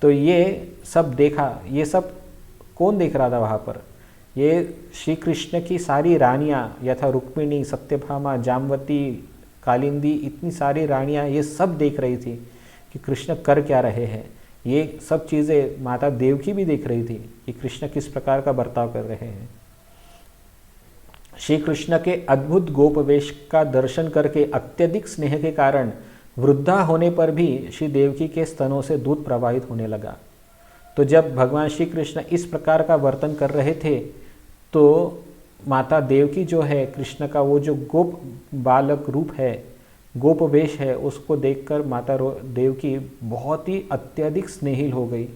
तो ये सब देखा, ये सब कौन देख रहा था वहाँ पर? ये श्री कृष्ण की सारी रानियाँ, यथा रुक्मिणी, सत्यभामा, जामवती, कालिंदी, इतनी सारी रानियाँ ये सब देख रही थी कि कृष्ण कर क्या रहे हैं। ये सब चीज़ें माता देवकी भी देख रही थी कि कृष्ण किस प्रकार का बर्ताव कर रहे हैं। श्री कृष्ण के अद्भुत गोपवेश का दर्शन करके अत्यधिक स्नेह के कारण वृद्धा होने पर भी श्री देवकी के स्तनों से दूध प्रवाहित होने लगा। तो जब भगवान श्री कृष्ण इस प्रकार का वर्तन कर रहे थे तो माता देवकी जो है, कृष्ण का वो जो गोप बालक रूप है, गोप वेश है, उसको देखकर माता देवकी बहुत ही अत्यधिक स्नेहिल हो गई।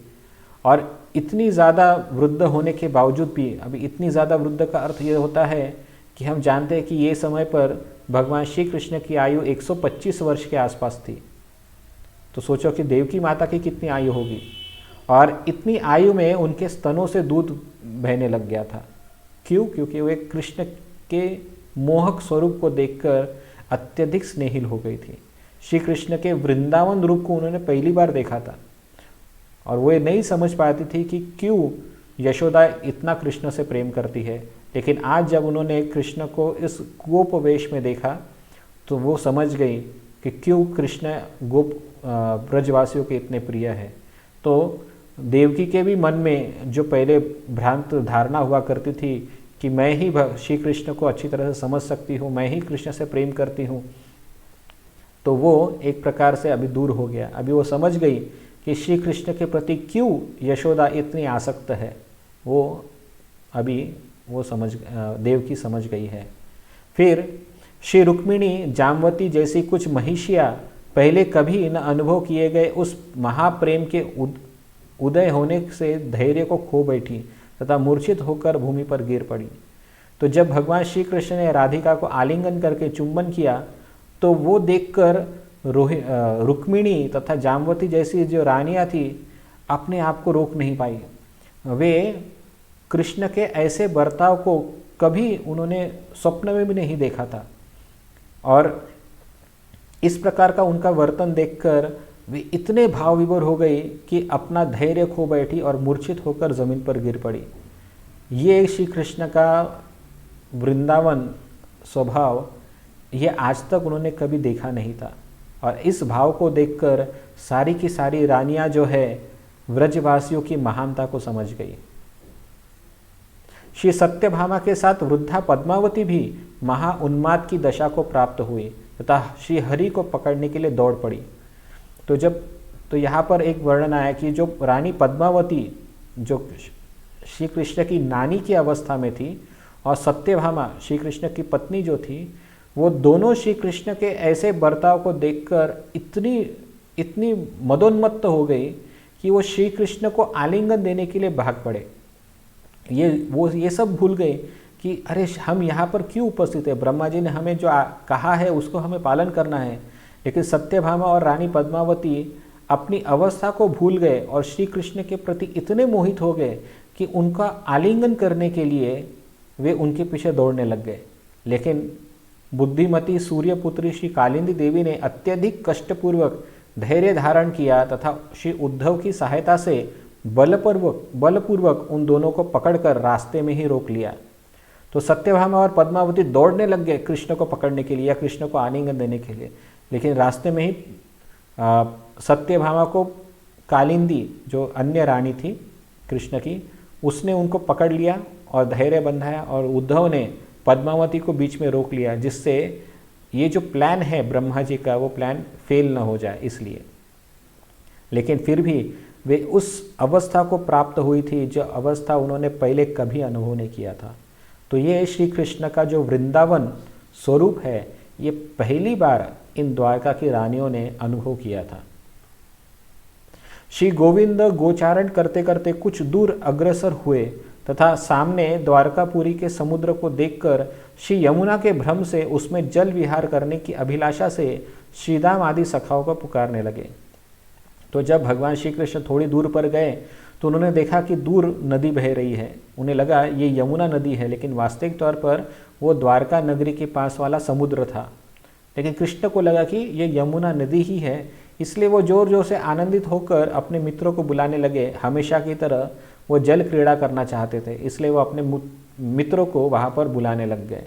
और इतनी ज़्यादा वृद्ध होने के बावजूद भी, अभी इतनी ज़्यादा वृद्ध का अर्थ ये होता है कि हम जानते हैं कि ये समय पर भगवान श्री कृष्ण की आयु 125 वर्ष के आसपास थी। तो सोचो कि देवकी माता की कितनी आयु होगी, और इतनी आयु में उनके स्तनों से दूध बहने लग गया था। क्यों? क्योंकि वे कृष्ण के मोहक स्वरूप को देखकर अत्यधिक स्नेहिल हो गई थी। श्री कृष्ण के वृंदावन रूप को उन्होंने पहली बार देखा था और वे नहीं समझ पाती थी कि क्यों यशोदा इतना कृष्ण से प्रेम करती है, लेकिन आज जब उन्होंने कृष्ण को इस गोप वेश में देखा तो वो समझ गई कि क्यों कृष्ण गोप ब्रजवासियों के इतने प्रिय है। तो देवकी के भी मन में जो पहले भ्रांत धारणा हुआ करती थी कि मैं ही श्री कृष्ण को अच्छी तरह से समझ सकती हूँ, मैं ही कृष्ण से प्रेम करती हूँ, तो वो एक प्रकार से अभी दूर हो गया। अभी वो समझ गई कि श्री कृष्ण के प्रति क्यों यशोदा इतनी आसक्त है, वो अभी वो देवकी समझ गई है। फिर श्री रुक्मिणी, जामवती जैसी कुछ महिषियाँ पहले कभी न अनुभव किए गए उस महाप्रेम के उदय होने से धैर्य को खो बैठी तथा मूर्छित होकर भूमि पर गिर पड़ी। तो जब भगवान श्री कृष्ण ने राधिका को आलिंगन करके चुंबन किया तो वो देखकर रुक्मिणी तथा जामवती जैसी जो रानियां थी अपने आप को रोक नहीं पाई। वे कृष्ण के ऐसे बर्ताव को कभी उन्होंने स्वप्न में भी नहीं देखा था और इस प्रकार का उनका वर्तन देखकर वे इतने भाव विभोर हो गई कि अपना धैर्य खो बैठी और मूर्छित होकर जमीन पर गिर पड़ी। ये श्री कृष्ण का वृंदावन स्वभाव ये आज तक उन्होंने कभी देखा नहीं था और इस भाव को देखकर सारी की सारी रानियां जो है व्रजवासियों की महानता को समझ गई। श्री सत्यभामा के साथ वृद्धा पद्मावती भी महा उन्माद की दशा को प्राप्त हुई तथा श्री हरि को पकड़ने के लिए दौड़ पड़ी। तो यहाँ पर एक वर्णन आया कि जो रानी पद्मावती जो श्री कृष्ण की नानी की अवस्था में थी और सत्यभामा श्री कृष्ण की पत्नी जो थी, वो दोनों श्री कृष्ण के ऐसे बर्ताव को देखकर इतनी मदोन्मत्त हो गई कि वो श्री कृष्ण को आलिंगन देने के लिए भाग पड़े। ये सब भूल गए कि अरे हम यहाँ पर क्यों उपस्थित है, ब्रह्मा जी ने हमें जो कहा है उसको हमें पालन करना है। लेकिन सत्यभामा और रानी पद्मावती अपनी अवस्था को भूल गए और श्री कृष्ण के प्रति इतने मोहित हो गए कि उनका आलिंगन करने के लिए वे उनके पीछे दौड़ने लग गए। लेकिन बुद्धिमती सूर्यपुत्री श्री कालिंदी देवी ने अत्यधिक कष्टपूर्वक धैर्य धारण किया तथा श्री उद्धव की सहायता से बलपूर्वक उन दोनों को पकड़कर रास्ते में ही रोक लिया। तो सत्यभामा और पद्मावती दौड़ने लग गए कृष्ण को पकड़ने के लिए या कृष्ण को आलिंगन देने के लिए, लेकिन रास्ते में ही सत्यभामा को कालिंदी जो अन्य रानी थी कृष्ण की, उसने उनको पकड़ लिया और धैर्य बंधाया और उद्धव ने पद्मावती को बीच में रोक लिया, जिससे ये जो प्लान है ब्रह्मा जी का वो प्लान फेल ना हो जाए इसलिए। लेकिन फिर भी वे उस अवस्था को प्राप्त हुई थी जो अवस्था उन्होंने पहले कभी अनुभव नहीं किया था। तो ये श्री कृष्ण का जो वृंदावन स्वरूप है ये पहली बार इन द्वारका की रानियों ने अनुभव किया था। श्री गोविंद गोचारण करते करते कुछ दूर अग्रसर हुए तथा सामने द्वारकापुरी के समुद्र को देखकर श्री यमुना के भ्रम से उसमें जल विहार करने की अभिलाषा से श्रीदाम आदि सखाओं को पुकारने लगे। तो जब भगवान श्री कृष्ण थोड़ी दूर पर गए तो उन्होंने देखा कि दूर नदी बह रही है। उन्हें लगा ये यमुना नदी है, लेकिन वास्तविक तौर पर वो द्वारका नगरी के पास वाला समुद्र था। लेकिन कृष्ण को लगा कि ये यमुना नदी ही है, इसलिए वो जोर जोर से आनंदित होकर अपने मित्रों को बुलाने लगे। हमेशा की तरह वो जल क्रीड़ा करना चाहते थे, इसलिए वो अपने मित्रों को वहां पर बुलाने लग गए।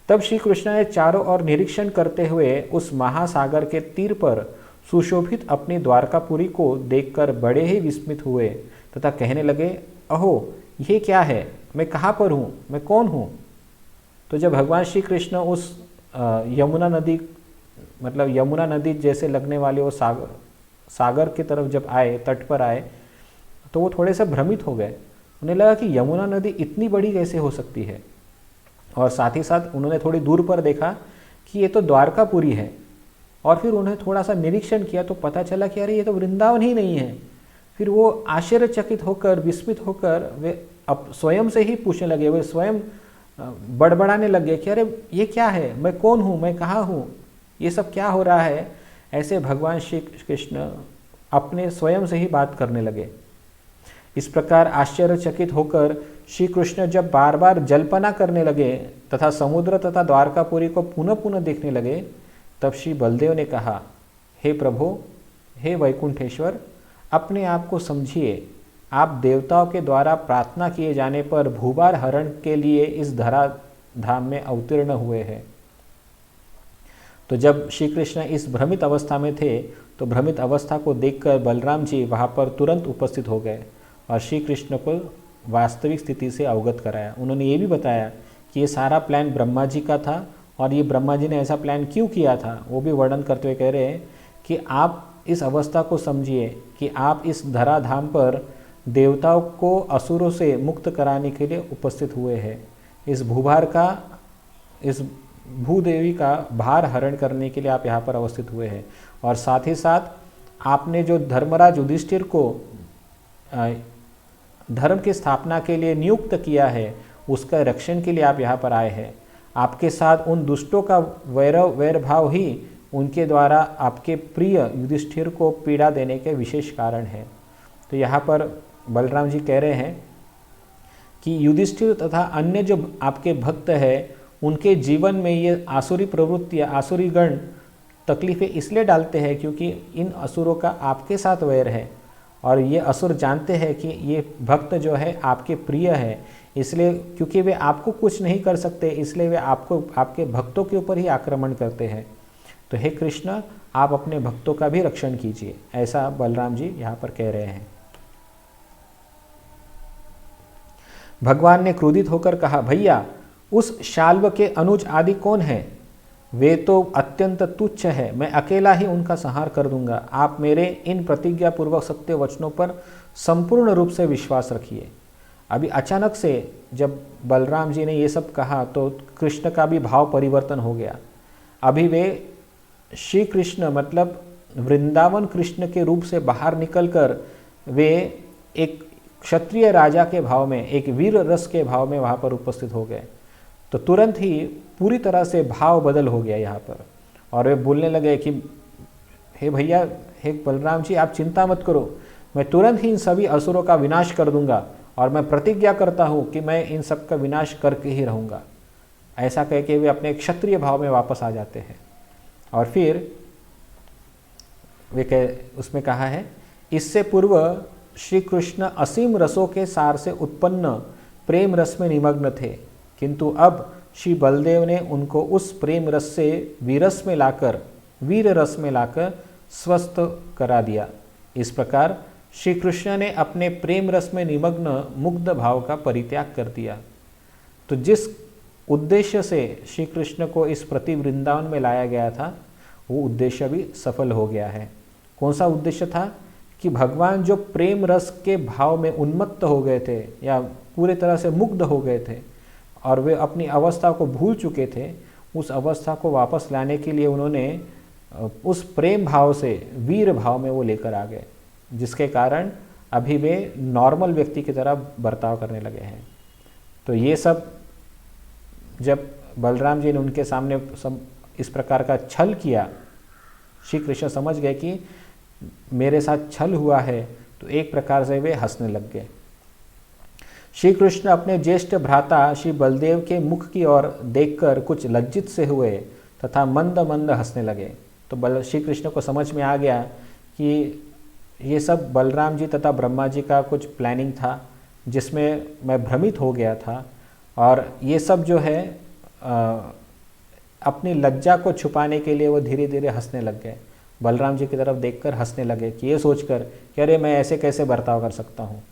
तब श्री कृष्ण ने चारों ओर निरीक्षण करते हुए उस महासागर के तीर पर सुशोभित अपनी द्वारकापुरी को देखकर बड़े ही विस्मित हुए तथा कहने लगे, अहो ये क्या है, मैं कहाँ पर हूँ, मैं कौन हूँ। तो जब भगवान श्री कृष्ण उस यमुना नदी मतलब यमुना नदी जैसे लगने वाले वो सागर की तरफ जब आए, तट पर आए, तो वो थोड़े से भ्रमित हो गए। उन्हें लगा कि यमुना नदी इतनी बड़ी कैसे हो सकती है, और साथ ही साथ उन्होंने थोड़ी दूर पर देखा कि ये तो द्वारकापुरी है। और फिर उन्हें थोड़ा सा निरीक्षण किया तो पता चला कि अरे ये तो वृंदावन ही नहीं है। फिर वो आश्चर्यचकित होकर, विस्मित होकर वे अब स्वयं से ही पूछने लगे, वे स्वयं बड़बड़ाने लगे कि अरे ये क्या है, मैं कौन हूँ, मैं कहाँ हूँ, ये सब क्या हो रहा है। ऐसे भगवान श्री कृष्ण अपने स्वयं से ही बात करने लगे। इस प्रकार आश्चर्यचकित होकर श्री कृष्ण जब बार बार जल्पना करने लगे तथा समुद्र तथा द्वारकापुरी को पुनः पुनः देखने लगे, तब श्री बलदेव ने कहा, हे प्रभु, हे वैकुंठेश्वर, अपने आप को समझिए। आप देवताओं के द्वारा प्रार्थना किए जाने पर भूभार हरण के लिए इस धरा धाम में अवतीर्ण हुए हैं। तो जब श्री कृष्ण इस भ्रमित अवस्था में थे तो भ्रमित अवस्था को देखकर बलराम जी वहाँ पर तुरंत उपस्थित हो गए और श्री कृष्ण को वास्तविक स्थिति से अवगत कराया। उन्होंने ये भी बताया कि ये सारा प्लान ब्रह्मा जी का था और ये ब्रह्मा जी ने ऐसा प्लान क्यों किया था, वो भी वर्णन करते हुए कह रहे हैं कि आप इस अवस्था को समझिए कि आप इस धराधाम पर देवताओं को असुरों से मुक्त कराने के लिए उपस्थित हुए हैं। इस भूभार का, इस भूदेवी का भार हरण करने के लिए आप यहाँ पर अवस्थित हुए हैं। और साथ ही साथ आपने जो धर्मराज युधिष्ठिर को धर्म की स्थापना के लिए नियुक्त किया है, उसका रक्षण के लिए आप यहाँ पर आए हैं। आपके साथ उन दुष्टों का वैर भाव ही उनके द्वारा आपके प्रिय युधिष्ठिर को पीड़ा देने के विशेष कारण है। तो यहाँ पर बलराम जी कह रहे हैं कि युधिष्ठिर तथा अन्य जो आपके भक्त हैं उनके जीवन में ये आसुरी प्रवृत्तियाँ, आसुरी गण तकलीफ़ें इसलिए डालते हैं क्योंकि इन असुरों का आपके साथ वैर है और ये असुर जानते हैं कि ये भक्त जो है आपके प्रिय है, इसलिए क्योंकि वे आपको कुछ नहीं कर सकते इसलिए वे आपको, आपके भक्तों के ऊपर ही आक्रमण करते हैं। तो हे कृष्ण, आप अपने भक्तों का भी रक्षण कीजिए, ऐसा बलराम जी यहाँ पर कह रहे हैं। भगवान ने क्रोधित होकर कहा, भैया उस शाल्व के अनुज आदि कौन है? वे तो अत्यंत तुच्छ है, मैं अकेला ही उनका संहार कर दूंगा। आप मेरे इन प्रतिज्ञा पूर्वक सत्य वचनों पर संपूर्ण रूप से विश्वास रखिए। अभी अचानक से जब बलराम जी ने ये सब कहा तो कृष्ण का भी भाव परिवर्तन हो गया। अभी वे श्री कृष्ण मतलब वृंदावन कृष्ण के रूप से बाहर निकलकर वे एक क्षत्रिय राजा के भाव में, एक वीर रस के भाव में वहाँ पर उपस्थित हो गए। तो तुरंत ही पूरी तरह से भाव बदल हो गया यहाँ पर और वे बोलने लगे कि हे भैया, हे बलराम जी, आप चिंता मत करो, मैं तुरंत ही इन सभी असुरों का विनाश कर दूंगा और मैं प्रतिज्ञा करता हूँ कि मैं इन सब का विनाश करके ही रहूँगा। ऐसा कह के वे अपने क्षत्रिय भाव में वापस आ जाते हैं। और फिर वे उसमें कहा है, इससे पूर्व श्री कृष्ण असीम रसों के सार से उत्पन्न प्रेम रस में निमग्न थे, किंतु अब श्री बलदेव ने उनको उस प्रेम रस से वीर रस में लाकर स्वस्थ करा दिया। इस प्रकार श्री कृष्ण ने अपने प्रेम रस में निमग्न मुग्ध भाव का परित्याग कर दिया। तो जिस उद्देश्य से श्री कृष्ण को इस प्रति वृंदावन में लाया गया था वो उद्देश्य भी सफल हो गया है। कौन सा उद्देश्य था? कि भगवान जो प्रेम रस के भाव में उन्मत्त हो गए थे या पूरे तरह से मुग्ध हो गए थे और वे अपनी अवस्था को भूल चुके थे, उस अवस्था को वापस लाने के लिए उन्होंने उस प्रेम भाव से वीर भाव में वो लेकर आ गए, जिसके कारण अभी वे नॉर्मल व्यक्ति की तरह बर्ताव करने लगे हैं। तो ये सब जब बलराम जी ने उनके सामने सब इस प्रकार का छल किया, श्री कृष्ण समझ गए कि मेरे साथ छल हुआ है, तो एक प्रकार से वे हंसने लग गए। श्री कृष्ण अपने ज्येष्ठ भ्राता श्री बलदेव के मुख की ओर देखकर कुछ लज्जित से हुए तथा मंद मंद हंसने लगे। तो श्री कृष्ण को समझ में आ गया कि ये सब बलराम जी तथा ब्रह्मा जी का कुछ प्लानिंग था जिसमें मैं भ्रमित हो गया था, और ये सब जो है अपनी लज्जा को छुपाने के लिए वो धीरे धीरे हंसने लग गए। बलराम जी की तरफ देखकर हंसने लगे कि ये सोचकर कि अरे मैं ऐसे कैसे बर्ताव कर सकता हूँ।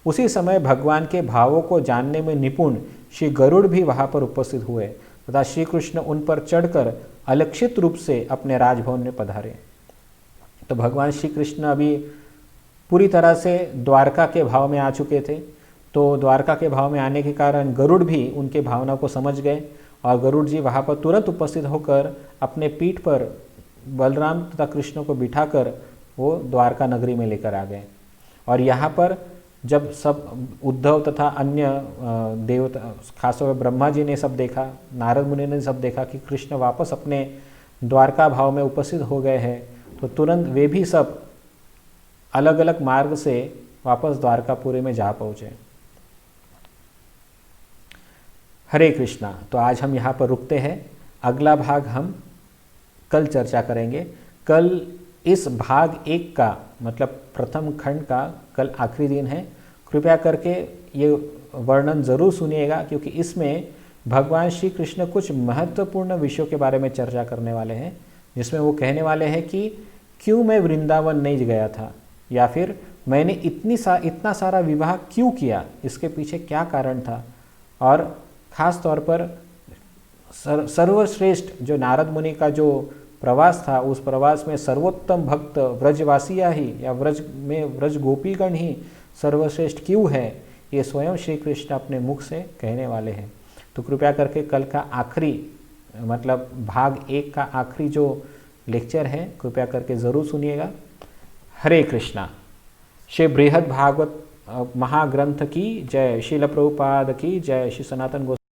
उसी समय भगवान के भावों को जानने में निपुण श्री गरुड़ भी वहाँ पर उपस्थित हुए तथा श्री कृष्ण उन पर चढ़कर अलक्षित रूप से अपने राजभवन में पधारे। तो भगवान श्री कृष्ण अभी पूरी तरह से द्वारका के भाव में आ चुके थे। तो द्वारका के भाव में आने के कारण गरुड़ भी उनके भावना को समझ गए और गरुड़ जी वहाँ पर तुरंत उपस्थित होकर अपने पीठ पर बलराम तथा कृष्ण को बिठाकर वो द्वारका नगरी में लेकर आ गए। और यहाँ पर जब सब उद्धव तथा अन्य देवता, खासतौर पर ब्रह्मा जी ने सब देखा, नारद मुनि ने सब देखा कि कृष्ण वापस अपने द्वारका भाव में उपस्थित हो गए हैं, तो तुरंत वे भी सब अलग अलग मार्ग से वापस द्वारकापुरी में जा पहुँचे। हरे कृष्णा। तो आज हम यहाँ पर रुकते हैं, अगला भाग हम कल चर्चा करेंगे। कल इस भाग 1 का मतलब प्रथम खंड का कल आखिरी दिन है। कृपया करके ये वर्णन ज़रूर सुनिएगा, क्योंकि इसमें भगवान श्री कृष्ण कुछ महत्वपूर्ण विषयों के बारे में चर्चा करने वाले हैं, जिसमें वो कहने वाले हैं कि क्यों मैं वृंदावन नहीं गया था, या फिर मैंने इतना सारा विवाह क्यों किया, इसके पीछे क्या कारण था। और ख़ास तौर पर सर्वश्रेष्ठ जो नारद मुनि का जो प्रवास था, उस प्रवास में सर्वोत्तम भक्त व्रजवासिया ही या व्रज गोपीगण ही सर्वश्रेष्ठ क्यों है, ये स्वयं श्री कृष्ण अपने मुख से कहने वाले हैं। तो कृपया करके कल का आखिरी मतलब भाग 1 का आखिरी जो लेक्चर है, कृपया करके ज़रूर सुनिएगा। हरे कृष्णा। श्री बृहद भागवत महाग्रंथ की जय, श्रील प्रभुपाद की जय, श्री सनातन गोस्वामी